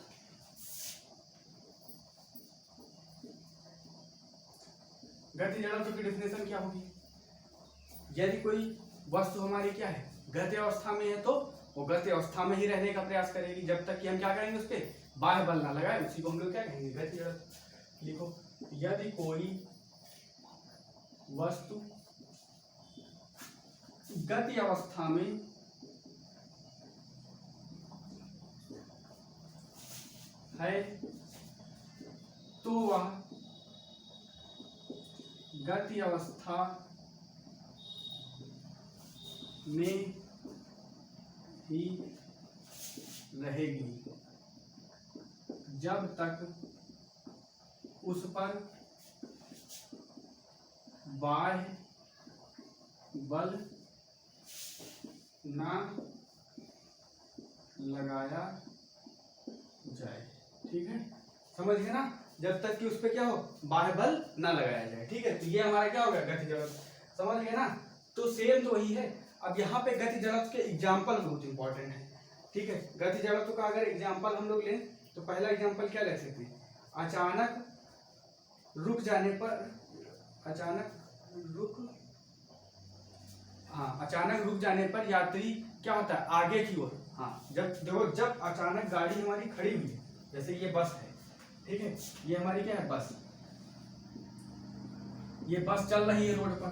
गति जड़त्व की डेफिनेशन क्या होगी? यदि कोई वस्तु हमारी क्या है, गति अवस्था में है, तो वो गति अवस्था में ही रहने का प्रयास करेगी जब तक कि हम क्या करेंगे, उस पर बाह्य बल ना लगाए। उसी को हम लोग क्या कहेंगे, गति जड़त्व। लिखो, यदि कोई वस्तु गति अवस्था में है तो वह गति अवस्था में ही रहेगी जब तक उस पर बाह्य बल ना लगाया जाए। ठीक है, समझ गए ना, जब तक कि उस पे क्या हो, बाह्य बल ना लगाया जाए। ठीक है, तो ये हमारा क्या हो गया, गति जड़त्व। समझ गए ना, तो सेम तो वही है। अब यहाँ पे गति जड़त्व के एग्जाम्पल बहुत इंपॉर्टेंट है। ठीक है, गति जड़त्व का अगर एग्जाम्पल हम लोग लें तो पहला एग्जाम्पल क्या ले सकते हैं, अचानक रुक जाने पर, अचानक रुक जाने पर यात्री क्या होता है, आगे की ओर। हाँ, जब देखो, जब अचानक गाड़ी हमारी खड़ी हुई है, जैसे ये बस है, ठीक है, ये हमारी क्या है, बस, ये बस चल रही है रोड पर।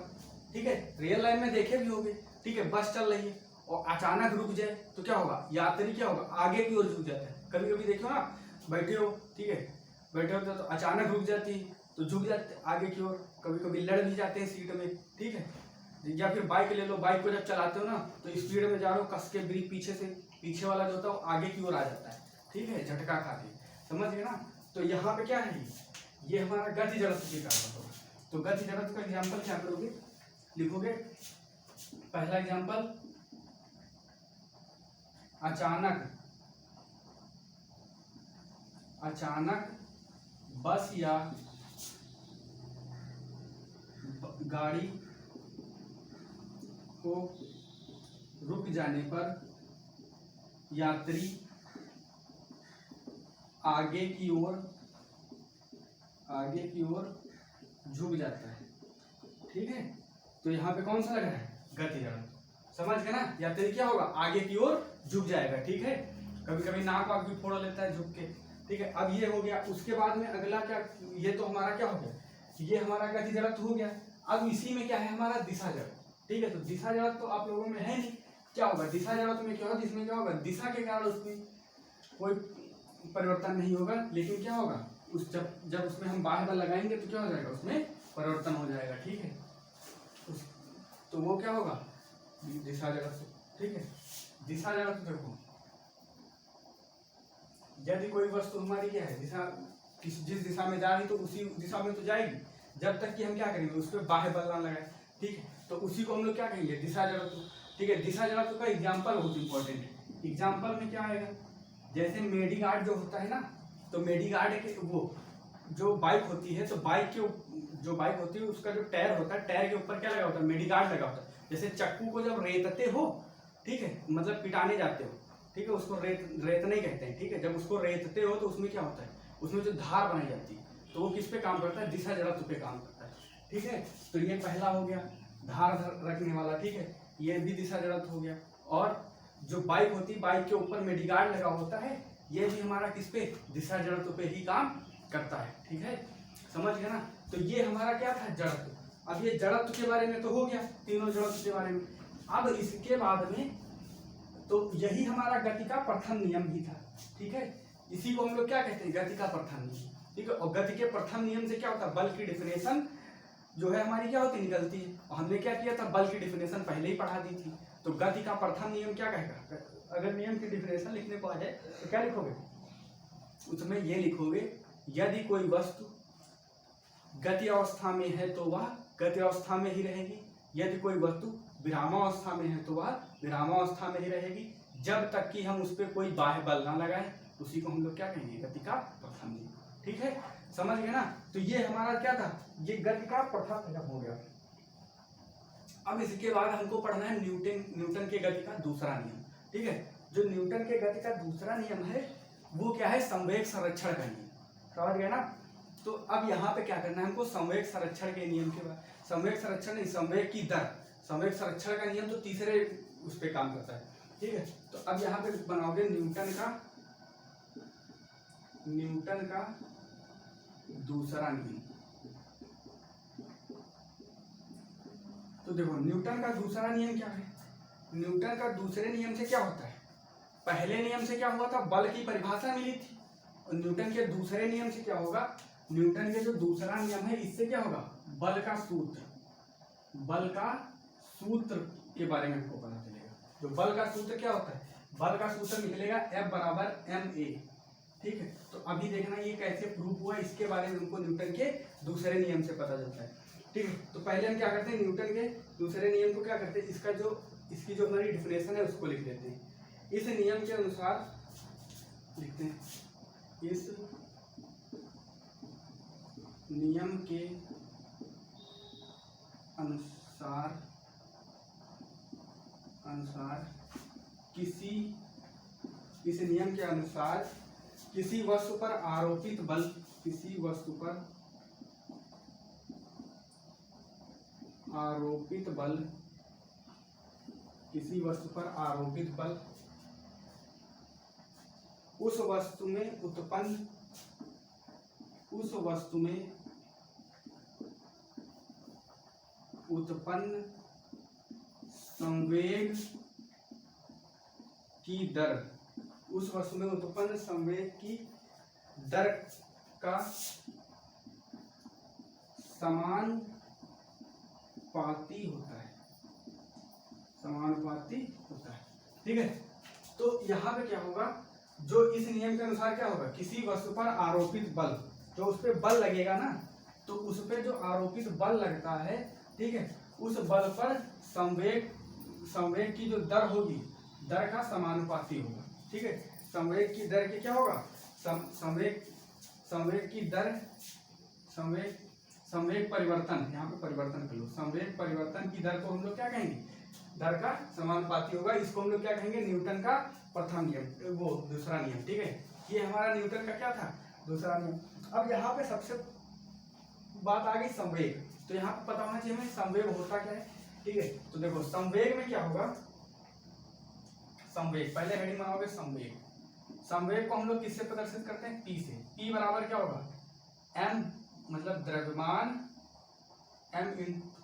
ठीक है, रियल लाइफ में देखे भी होंगे। ठीक है, बस चल रही है और अचानक रुक जाए तो क्या होगा, यात्री क्या होगा, आगे की ओर झुक जाता है। कभी कभी देखो ना, बैठे हो, ठीक है, बैठे होते तो अचानक रुक जाती है तो झुक जाते आगे की ओर। कभी कभी लड़ भी जाते हैं सीट में। ठीक है, या फिर बाइक ले लो, बाइक को जब चलाते हो ना तो स्पीड में जा रहे हो, कस के ब्रेक पीछे से, पीछे वाला जो होता है वो आगे की ओर आ जाता है। ठीक है, झटका खाते, समझ गए ना। तो यहाँ पे क्या है, ये हमारा गति जड़त्व के कारण होगा। तो गति जड़त्व का एग्जाम्पल क्या करोगे, लिखोगे, पहला एग्जाम्पल, अचानक बस या गाड़ी को रुक जाने पर यात्री आगे की ओर झुक जाता है। ठीक है, तो यहाँ पे कौन सा लग रहा है, गति जड़त्व। समझ गए ना, यात्री क्या होगा, आगे की ओर झुक जाएगा। ठीक है, कभी कभी नाक वाक भी फोड़ लेता है झुक के। ठीक है, अब ये हो गया। उसके बाद में अगला क्या, ये तो हमारा क्या हो गया, ये हमारा गति जड़त्व हो गया। अब इसी में क्या है, हमारा दिशा जड़त्व। ठीक है, तो दिशा जड़त्व तो आप लोगों में है नहीं, क्या होगा, दिशा जड़त्व में क्या होगा, जिसमें क्या होगा, दिशा के कारण उसमें कोई परिवर्तन नहीं होगा, लेकिन क्या होगा, उस जब उसमें हम बाह्य बल लगाएंगे तो क्या हो जाएगा, उसमें परिवर्तन हो जाएगा। ठीक है, तो वो क्या होगा, दिशा जड़त्व। ठीक है, दिशा जड़त्व देखो, यदि कोई वस्तु हमारी क्या है, दिशा जिस दिशा में जा रही तो उसी दिशा में तो जाएगी, जब तक कि हम क्या करेंगे, उस पर बाह्य बल ना लगाए। ठीक है, तो उसी को हम लोग क्या कहेंगे, दिशा जड़त्व। ठीक है, दिशा जड़त्व का एग्जाम्पल बहुत इंपॉर्टेंट है। एग्जाम्पल में क्या आएगा, जैसे मेडी गार्ड जो होता है ना, तो मेडी गार्ड के वो जो बाइक होती है, तो बाइक के जो बाइक होती है उसका जो टायर होता है, टायर के ऊपर क्या लगा होता है, मेडी गार्ड लगा होता है। जैसे चक्कू को जब रेतते हो, ठीक है, मतलब पिटाने जाते हो, ठीक है, उसको रेतने कहते हैं। ठीक है, जब उसको रेतते हो तो उसमें क्या होता है, उसमें जो धार बनाई जाती है, तो वो किस पे काम करता है, दिशा जड़त्व पे काम करता है। ठीक है, तो ये पहला हो गया, धार रखने वाला। ठीक है, ये भी दिशा जड़त्व हो गया। और जो बाइक होती है, बाइक के ऊपर मेडीगार्ड लगा होता है, ये भी हमारा किस पे, दिशा जड़त्व पे ही काम करता है। ठीक है, समझ गए ना। तो ये हमारा क्या था, जड़त्व। अब ये जड़त्व के बारे में तो हो गया, तीनों जड़त्व के बारे में। अब इसके बाद में तो यही हमारा गति का प्रथम नियम भी था। ठीक है, इसी को हम लोग क्या कहते हैं, गति का प्रथम नियम। ठीक है, और गति के प्रथम नियम से क्या होता है, बल की डेफिनेशन जो है हमारी क्या होती, निकलती है। और हमने क्या किया था, बल की डेफिनेशन पहले ही पढ़ा दी थी। तो गति का प्रथम नियम क्या कहेगा, अगर नियम की डेफिनेशन लिखने को आ जाए तो क्या लिखोगे, उसमें ये लिखोगे, यदि कोई वस्तु गति अवस्था में है तो वह गति अवस्था में ही रहेगी, यदि कोई वस्तु विरामावस्था में है तो वह विरामावस्था में ही रहेगी, जब तक कि हम उस पर कोई बाह्य बल ना लगाए। उसी को हम लोग क्या कहेंगे, गति का प्रथम नियम। ठीक है, समझ गए ना। तो ये हमारा क्या था, ये गति का प्रथम नियम हो गया। अब इसके बाद हमको पढ़ना है न्यूटन के गति का दूसरा नियम। ठीक है, जो न्यूटन के गति का दूसरा नियम है वो क्या है, संवेग संरक्षण का नियम। समझ गए ना। तो अब यहाँ पे क्या करना है हमको, संवेग संरक्षण के नियम के बाद, संवेग संरक्षण नहीं, संवेग की दर, संवेग संरक्षण का नियम तो तीसरे उस पे काम करता है, ठीक है। तो अब यहाँ पे बनाओगे न्यूटन का दूसरा नियम। तो देखो न्यूटन का दूसरा नियम क्या है, न्यूटन का दूसरे नियम से क्या होता है, पहले नियम से क्या हुआ था, बल की परिभाषा मिली थी, और न्यूटन के दूसरे नियम से क्या होगा, न्यूटन के जो दूसरा नियम है इससे क्या होगा, बल का सूत्र के बारे में हमको पता चलेगा। जो बल का सूत्र क्या होता है, बल का सूत्र निकलेगा F बराबर ma, ठीक है। तो अभी देखना ये कैसे प्रूफ हुआ, इसके बारे में हमको न्यूटन के दूसरे नियम से पता चलता है, ठीक है। तो पहले हम क्या करते हैं, न्यूटन के दूसरे नियम को क्या करते हैं, इसकी जो हमारी डिफिनेशन है उसको लिख देते हैं। इस नियम के अनुसार लिखते हैं, इस नियम के इस नियम के अनुसार किसी वस्तु पर आरोपित बल, किसी वस्तु पर आरोपित बल उस वस्तु में उत्पन्न संवेग की दर, उस वस्तु में उत्पन्न संवेग की दर का समानुपाती होता है, ठीक है। तो यहाँ पे क्या होगा, जो इस नियम के अनुसार क्या होगा, किसी वस्तु पर आरोपित बल, जो उस पर बल लगेगा ना, तो उस पर जो आरोपित बल लगता है, ठीक है, उस बल पर संवेग की जो दर होगी, दर का समानुपाती होगा, ठीक है। संवेग की दर के क्या होगा, संवेग की दर, संवेग परिवर्तन, यहाँ पे परिवर्तन कर लो, संवेग परिवर्तन की दर को हम लोग क्या कहेंगे, दर का समानुपाती होगा। इसको हम लोग क्या कहेंगे, न्यूटन का प्रथम नियम, वो दूसरा नियम, ठीक है। ये हमारा न्यूटन का क्या था, दूसरा नियम। अब यहाँ पे सबसे बात आ गई संवेग, तो यहाँ पे पता होना चाहिए हमें संवेग होता क्या है, ठीक है। तो देखो संवेग में क्या होगा, संवेग पहले हेडिंग बनाओगे, संवेग को हम लोग किससे प्रदर्शित करते हैं, P से। P बराबर क्या होगा, m मतलब द्रव्यमान,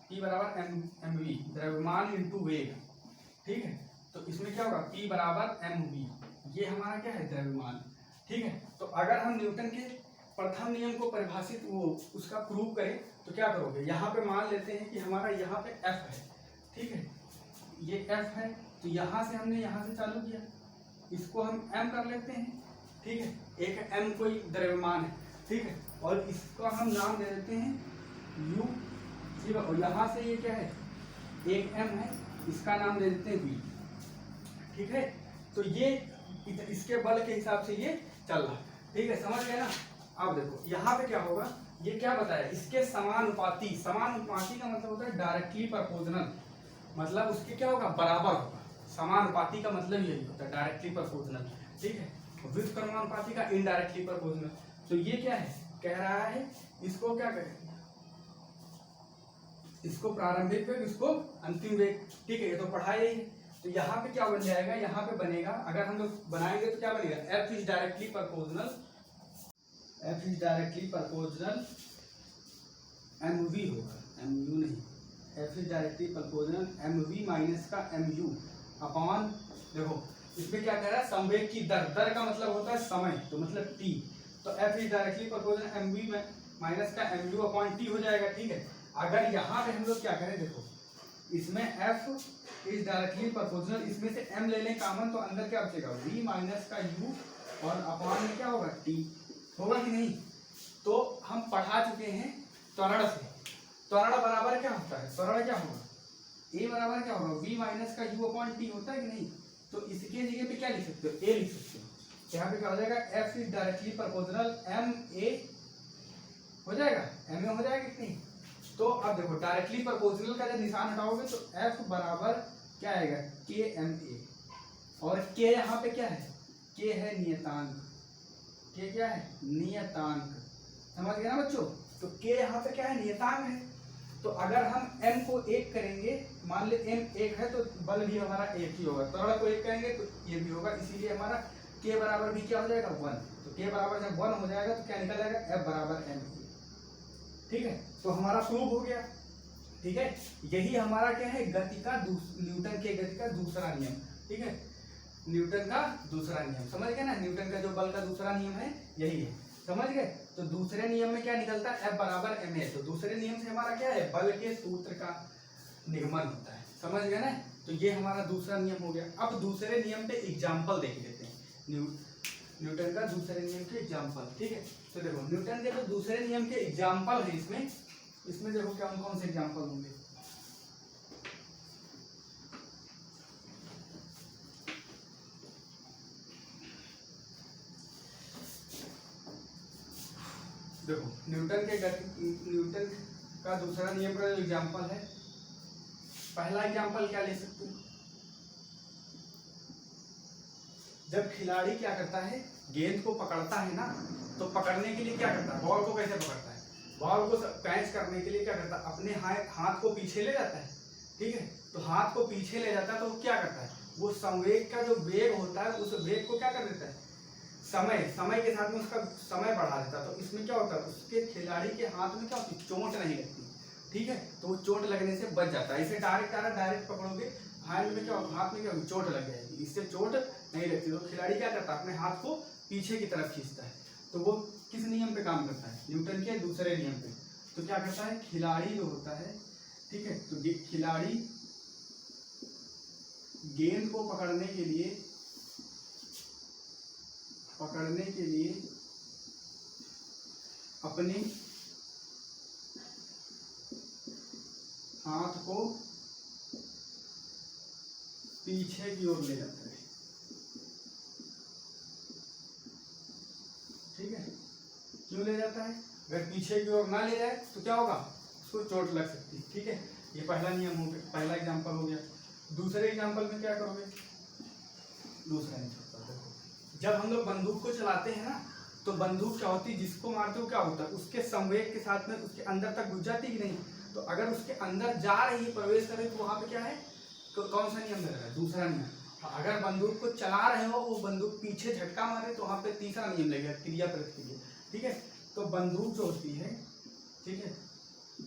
P बराबर mv, द्रव्यमान इंटू वेग, ठीक है। तो इसमें क्या होगा, P बराबर mv, ये हमारा क्या है, द्रव्यमान, ठीक है। तो अगर हम न्यूटन के प्रथम नियम को परिभाषित उसका प्रूव करें तो क्या करोगे, यहाँ पे मान लेते हैं कि हमारा यहाँ पे F है, ठीक है, ये F है, तो यहाँ से हमने यहाँ से चालू किया, इसको हम m कर लेते हैं, ठीक है, एक m कोई द्रव्यमान है, ठीक है, और इसका हम नाम दे देते हैं u, ठीक है, और यहाँ से ये क्या है, एक m है, इसका नाम दे देते हैं v, ठीक है। तो ये इसके बल के हिसाब से ये चल रहा है, ठीक है, समझ गए ना। अब देखो यहाँ पे क्या होगा, ये क्या बताया, इसके समानुपाती, समानुपाती का मतलब होता है डायरेक्टली प्रोपोर्शनल, मतलब उसके क्या होगा, बराबर होगा। समानुपाती का मतलब यही होता है, डायरेक्टली प्रोपोर्शनल, ठीक है। व्युत्क्रमानुपाती का इनडायरेक्टली प्रोपोर्शनल। तो ये क्या है, कह रहा है इसको क्या करें, इसको प्रारंभिक वेग, इसको अंतिम वेग, ठीक है, ये तो पढ़ा ही है। तो यहाँ पे क्या बन जाएगा, यहाँ पे बनेगा, अगर हम लोग बनाएंगे तो क्या बनेगा, F is directly proportional mv होगा, mu नहीं, F is directly proportional mv minus का mu अपॉन, देखो इसमें क्या कह रहा है, संवेग की दर, दर का मतलब होता है समय, तो मतलब t, तो F is directly proportional mv minus का mu अपॉन t हो जाएगा, ठीक है। अगर यहाँ पे हम लोग क्या करें, देखो इसमें F इज डायरेक्टली प्रोपोर्शनल, इसमें से m ले लें कॉमन, तो अंदर क्या बचेगा, v माइनस का u, और अपॉन में क्या होगा, t होगा कि नहीं। तो हम पढ़ा चुके हैं त्वरण से, त्वरण बराबर क्या होता है, त्वरण क्या होगा, a बराबर क्या होगा, v माइनस का u अपॉन t होता है कि नहीं। तो इसके जगह पे क्या लिख सकते हो, a लिख सकते हो, यहाँ पे क्या हो जाएगा, F is directly proportional ma हो जाएगा, ma हो जाएगा कि नहीं। तो अब देखो डायरेक्टली प्रोपोर्शनल का जब निशान हटाओगे तो F बराबर क्या आएगा, KMA, और K यहाँ पे क्या है, K है नियतांक, K क्या है, नियतांक, समझ गए ना बच्चों। तो k यहाँ पे क्या है, नियतांक है। तो अगर हम m को 1 करेंगे, मान ले m 1 है तो बल भी हमारा 1 ही होगा, त्वरण को 1 करेंगे तो ये भी होगा, इसीलिए हमारा k बराबर भी क्या हो जाएगा 1। तो k बराबर जब 1 हो जाएगा तो क्या निकल जाएगा, F बराबर m। ठीक है, तो हमारा प्रूव हो गया। ठीक है, यही हमारा क्या है, गति का न्यूटन के गति का दूसरा नियम। ठीक है, न्यूटन का दूसरा नियम समझ गए ना, न्यूटन का जो बल का दूसरा नियम है यही है, समझ गए। तो दूसरे नियम में क्या निकलता है, F बराबर ma। तो दूसरे नियम से हमारा क्या है, बल के सूत्र का निगमन होता है, समझ गए ना। तो ये हमारा दूसरा नियम हो गया। अब दूसरे नियम पे एग्जाम्पल देख लेते हैं, न्यूटन का दूसरे नियम के एग्जाम्पल। ठीक है, तो देखो न्यूटन के जो दूसरे नियम के एग्जाम्पल है इसमें देखो क्या कौन से एग्जाम्पल होंगे। देखो न्यूटन का दूसरा नियम का जो एग्जाम्पल है, पहला एग्जाम्पल क्या ले सकते हो, जब खिलाड़ी क्या करता है, गेंद को पकड़ता है ना, तो पकड़ने के लिए क्या करता है, बॉल को कैसे पकड़ता है, बॉल को कैच करने के लिए क्या करता है, अपने हाथ को पीछे ले जाता है। ठीक है, तो हाथ को पीछे ले जाता है तो वो क्या करता है, वो संवेग का जो वेग होता है उस वेग को क्या कर देता है, समय के साथ में उसका समय बढ़ा देता है। तो इसमें क्या होता है, उसके खिलाड़ी के हाथ में क्या होती है, चोट नहीं लगती। ठीक है, तो वो चोट लगने से बच जाता है। इसे डायरेक्ट पकड़ोगे, हाथ में क्या चोट लग जाएगी, इससे चोट नहीं लगती। तो खिलाड़ी क्या करता है, अपने हाथ को पीछे की तरफ खींचता है। तो वो किस नियम पे काम करता है, न्यूटन के दूसरे नियम पे। तो क्या करता है, खिलाड़ी जो होता है, ठीक है, तो खिलाड़ी गेंद को पकड़ने के लिए अपने हाथ को पीछे की ओर ले जाता है। ठीक है, क्यों ले जाता है, अगर पीछे की ओर ना ले जाए तो क्या होगा, उसको चोट लग सकती है। ठीक है, ये पहला नियम हो गया, पहला एग्जांपल हो गया। दूसरे एग्जांपल में क्या करोगे, दूसरा एग्जांपल देखो, जब हम लोग बंदूक को चलाते हैं ना, तो बंदूक क्या होती है, जिसको मारते हो क्या होता है, उसके संवेग के साथ में उसके अंदर तक घुस जाती कि नहीं। तो अगर उसके अंदर जा रही है, प्रवेश कर रही, तो वहां पे क्या है, कौन सा नियम लग रहा है, दूसरा नियम। अगर बंदूक को चला रहे हो, वो बंदूक पीछे झटका मारे, तो वहां पे तीसरा नियम लगेगा, क्रिया प्रतिक्रिया। ठीक है, तो बंदूक जो होती है, ठीक है,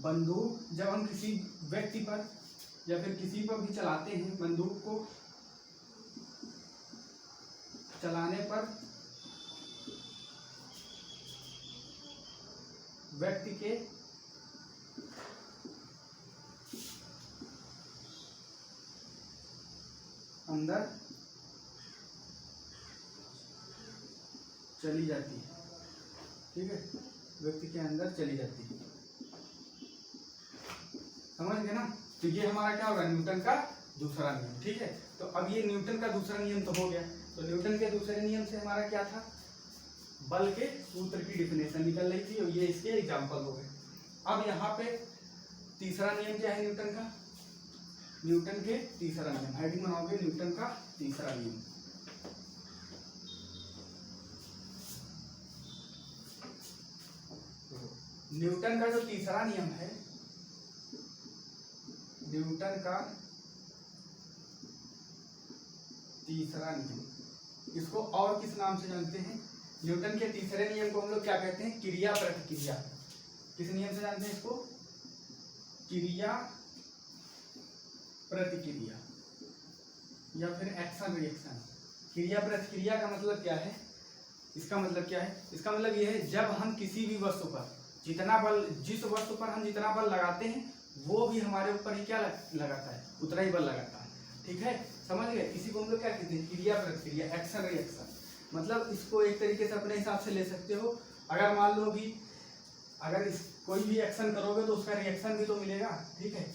बंदूक जब हम किसी व्यक्ति पर या फिर किसी पर भी चलाते हैं, बंदूक को चलाने पर व्यक्ति के अंदर चली जाती है। ठीक है, व्यक्ति के अंदर चली जाती है, समझ गए ना। तो ये हमारा क्या होगा, न्यूटन का दूसरा नियम। ठीक है, तो अब ये न्यूटन का दूसरा नियम तो हो गया। तो न्यूटन के दूसरे नियम से हमारा क्या था, बल के सूत्र की डिफिनेशन निकल रही थी, और ये इसके एग्जाम्पल हो गए। अब यहाँ पे तीसरा नियम क्या है न्यूटन का, न्यूटन के तीसरा नियम, हेडिंग बनाओगे न्यूटन का तीसरा नियम। न्यूटन का जो तीसरा नियम है, न्यूटन का तीसरा नियम, इसको और किस नाम से जानते हैं, न्यूटन के तीसरे नियम को हम लोग क्या कहते हैं, क्रिया प्रतिक्रिया। किस नियम से जानते हैं इसको, क्रिया प्रतिक्रिया या फिर एक्शन रिएक्शन। क्रिया प्रतिक्रिया का मतलब क्या है, इसका मतलब क्या है, इसका मतलब यह है, जब हम किसी भी वस्तु पर जितना बल, जिस वस्तु पर हम जितना बल लगाते हैं, वो भी हमारे ऊपर ही क्या लगाता है, उतना ही बल लगाता है। ठीक है, समझ गए। इसी को हम लोग क्या कहते हैं, क्रिया प्रतिक्रिया, एक्शन रिएक्शन। मतलब इसको एक तरीके से अपने हिसाब से ले सकते हो। अगर मान लो भी, अगर कोई भी एक्शन करोगे तो उसका रिएक्शन भी तो मिलेगा। ठीक है,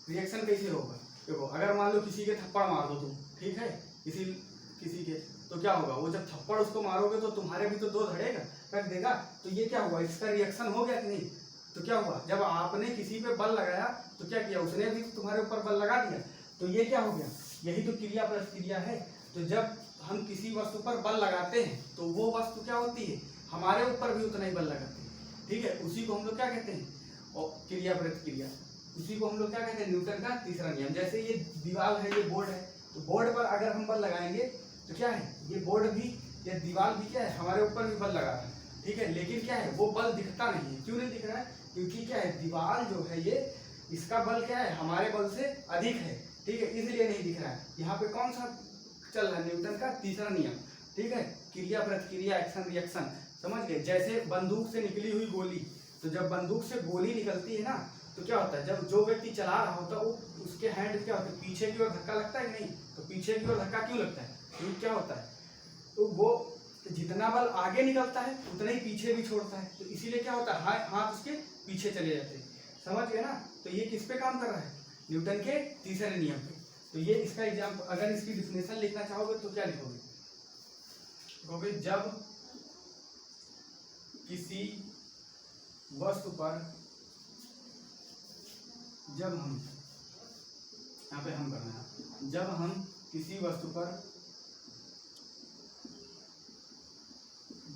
रिएक्शन कैसे होगा, देखो अगर मान लो किसी के थप्पड़ मार दो तुम, ठीक है, किसी के, तो क्या होगा, वो जब थप्पड़ उसको मारोगे तो तुम्हारे भी तो दो धड़ेगा, रख देगा। तो ये क्या हुआ, इसका रिएक्शन हो गया कि नहीं। तो क्या हुआ, जब आपने किसी पे बल लगाया तो क्या किया, उसने भी तुम्हारे ऊपर बल लगा दिया। तो ये क्या हो गया, यही तो क्रिया प्रतिक्रिया है। तो जब हम किसी वस्तु पर बल लगाते हैं तो वो वस्तु क्या होती है, हमारे ऊपर भी उतना ही बल लगाती है। ठीक है, उसी को हम लोग क्या कहते हैं, और क्रिया प्रतिक्रिया, उसी को हम लोग क्या कहते हैं, न्यूटन का तीसरा नियम। जैसे ये दीवार है, ये बोर्ड है, तो बोर्ड पर अगर हम बल लगाएंगे तो क्या है, ये बोर्ड भी, ये दीवार भी क्या है, हमारे ऊपर भी बल लगा रहा है, ठीक है, लेकिन क्या है, वो बल दिखता नहीं है। क्यों नहीं दिख रहा है, क्योंकि क्या है, दीवार जो है ये, इसका बल क्या है, हमारे बल से अधिक है, ठीक है, इसलिए नहीं दिख रहा है। यहाँ पे कौन सा चल रहा है, न्यूटन का तीसरा नियम, ठीक है, क्रिया प्रतिक्रिया, एक्शन रिएक्शन, समझ गए। जैसे बंदूक से निकली हुई गोली, तो जब बंदूक से गोली निकलती है ना, तो क्या होता है, जब जो व्यक्ति चला रहा होता है वो उसके हैंड क्या होता है, पीछे की ओर धक्का लगता है कि नहीं, तो पीछे की ओर धक्का क्यों लगता है, क्योंकि क्या होता है, तो वो जितना बल आगे निकलता है उतना ही पीछे भी छोड़ता है, तो इसीलिए क्या होता है, हाथ उसके पीछे चले जाते हैं, समझ गए ना। तो ये किस पे काम कर रहा है, न्यूटन के तीसरे नियम पे। तो ये इसका एग्जाम्पल, अगर इसकी डिफिनेशन लिखना चाहोगे तो क्या लिखोगे, कहोगे जब किसी वस्तु पर, जब हम, यहाँ पे हम करना है, जब हम किसी वस्तु पर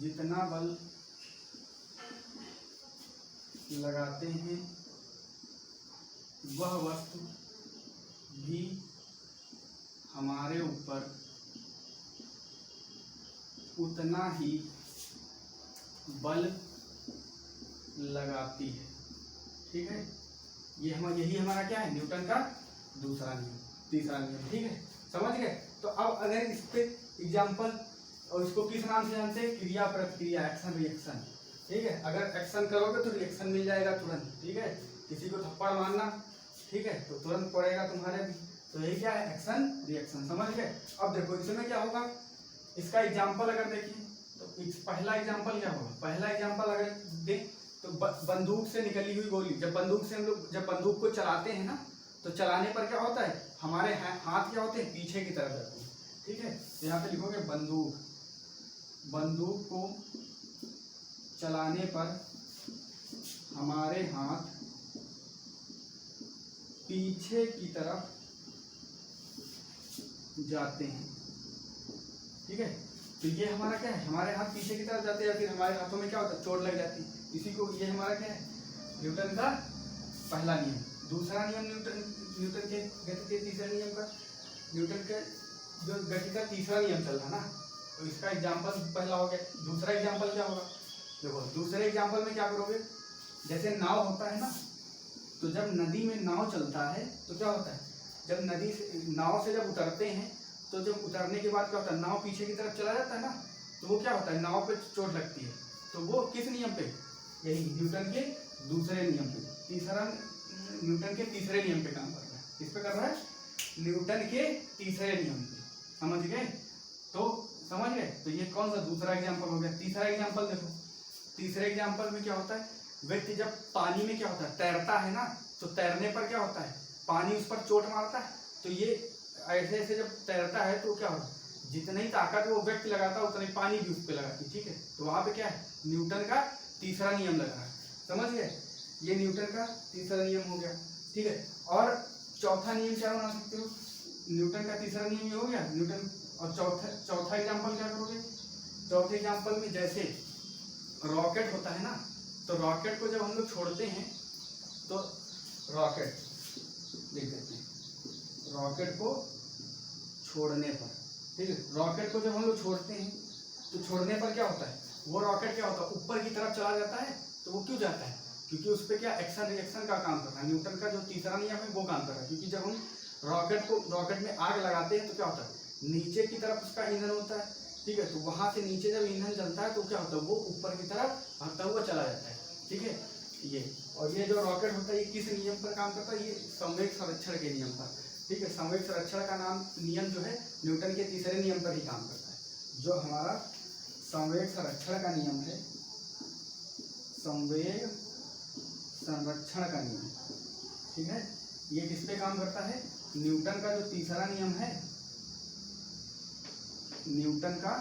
जितना बल लगाते हैं वह वस्तु भी हमारे ऊपर उतना ही बल लगाती है, ठीक है। यही हमारा क्या है, न्यूटन का दूसरा नियम, तीसरा नियम, ठीक है, समझ गए। तो अब अगर इस पे एग्जाम्पल, और इसको किस नाम से जानते हैं, क्रिया प्रतिक्रिया, एक्शन रिएक्शन, ठीक है। अगर एक्शन करोगे तो रिएक्शन मिल जाएगा तुरंत, ठीक है। किसी को थप्पड़ मारना, ठीक है, तो तुरंत पड़ेगा तुम्हारे भी, तो यही क्या है, एक्शन रिएक्शन, समझ गए। अब देखो इसमें क्या होगा, इसका एग्जाम्पल अगर देखिए तो पहला एग्जाम्पल क्या होगा, पहला एग्जाम्पल अगर देख तो बंदूक से निकली हुई गोली, जब बंदूक से हम लोग जब बंदूक को चलाते हैं ना, तो चलाने पर क्या होता है, हमारे हाथ क्या होते हैं, पीछे की तरफ जाते हैं, ठीक है। तो यहाँ पे लिखोगे बंदूक, बंदूक को चलाने पर हमारे हाथ पीछे की तरफ जाते हैं, ठीक है। तो ये हमारा क्या है, हमारे हाथ पीछे की तरफ जाते हैं, या फिर हमारे हाथों में क्या होता है, चोट लग जाती है, इसी को, ये हमारा क्या है, न्यूटन का पहला नियम। दूसरा नियम न्यूटन के गति के तीसरे नियम का, न्यूटन के जो गति का तीसरा नियम चल रहा ना, तो इसका एग्जाम्पल पहला हो गया। दूसरा एग्जाम्पल क्या होगा, देखो दूसरे एग्जाम्पल में क्या करोगे, जैसे नाव होता है ना, तो जब नदी में नाव चलता है तो क्या होता है, जब नदी से, नाव से जब उतरते हैं, तो जब उतरने के बाद क्या होता है, नाव पीछे की तरफ चला जाता है ना, तो वो क्या होता है, नाव पे चोट लगती है, तो वो किस नियम पे, यही न्यूटन के दूसरे नियम पे, तीसरा न्यूटन के तीसरे नियम पे काम कर रहा है। किस पे कर रहा है, न्यूटन के तीसरे नियम पे, समझ गए। तो समझ गए, तो ये कौन सा दूसरा एग्जाम्पल हो गया। तीसरा एग्जाम्पल देखो, तीसरे एग्जाम्पल में क्या होता है, व्यक्ति जब पानी में क्या होता है, तैरता है ना, तो तैरने पर क्या होता है, पानी उस पर चोट मारता है, तो ये ऐसे ऐसे जब तैरता है तो क्या होता है, जितनी ताकत वो व्यक्ति लगाता है उतनी पानी भी उस पर लगाती है, ठीक है। तो वहां पे क्या है, न्यूटन का तीसरा नियम लगा है, समझ गए। ये न्यूटन का तीसरा नियम हो गया, ठीक है। और चौथा नियम क्या बना सकते हो, न्यूटन का तीसरा नियम ये हो गया न्यूटन। और चौथा एग्जाम्पल क्या करोगे, चौथे एग्जाम्पल में जैसे रॉकेट होता है ना, तो रॉकेट को जब हम लोग छोड़ते हैं, तो रॉकेट लिख देते हैं, रॉकेट को छोड़ने पर, ठीक है, रॉकेट को जब हम लोग छोड़ते हैं तो छोड़ने पर क्या होता है, वो रॉकेट क्या होता है, ऊपर की तरफ चला जाता है। तो वो क्यों जाता है, क्योंकि उस पर क्या एक्शन रिएक्शन का काम कर रहा है, न्यूटन का जो तीसरा नियम है वो काम कर रहा है। क्योंकि जब हम रॉकेट में आग लगाते हैं तो क्या होता है, नीचे की तरफ उसका ईंधन होता है, ठीक है, तो वहां से नीचे जब ईंधन जलता है तो क्या होता है, वो ऊपर की तरफ भागता हुआ चला जाता है, ठीक है। ये और ये जो रॉकेट होता है ये किस नियम पर काम करता है, ये संवेग संरक्षण के नियम पर, ठीक है। संवेग संरक्षण का नियम जो है न्यूटन के तीसरे नियम पर ही काम करता है। जो हमारा संवेग संरक्षण का नियम है, संवेग संरक्षण का नियम, ठीक है, ये किस पे काम करता है, न्यूटन का जो तीसरा नियम है, न्यूटन का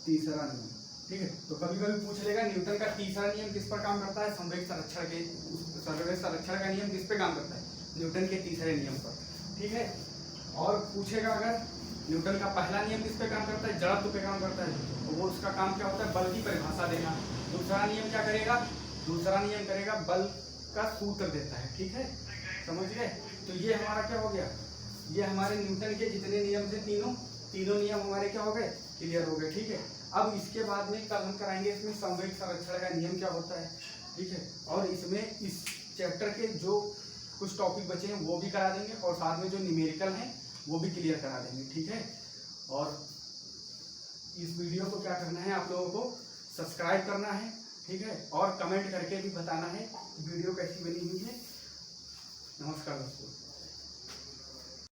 तीसरा नियम, ठीक है। तो कभी कभी पूछ लेगा न्यूटन का तीसरा नियम किस पर काम करता है, संवेग संरक्षण का नियम किस पे काम करता है, न्यूटन के तीसरे नियम पर, ठीक है। और पूछेगा अगर न्यूटन का पहला नियम किस पे काम करता है? जड़त्व पे काम करता है। तो वो उसका काम क्या होता है? बल की परिभाषा देना। दूसरा नियम क्या करेगा? दूसरा नियम करेगा बल का सूत्र देता है। ठीक है, समझ गए? तो ये हमारा क्या हो गया? ये हमारे न्यूटन के जितने नियम थे तीनों नियम हमारे क्या हो गए? क्लियर हो गए। ठीक है, अब इसके बाद में कल हम कराएंगे इसमें संवेग संरक्षण का नियम क्या होता है। ठीक है, और इसमें इस चैप्टर के जो कुछ टॉपिक बचे हैं वो भी करा देंगे और साथ में जो न्यूमेरिकल हैं वो भी क्लियर करा देंगे। ठीक है, और इस वीडियो को क्या करना है, आप लोगों को सब्सक्राइब करना है। ठीक है, और कमेंट करके भी बताना है वीडियो कैसी बनी हुई है। नमस्कार दोस्तों।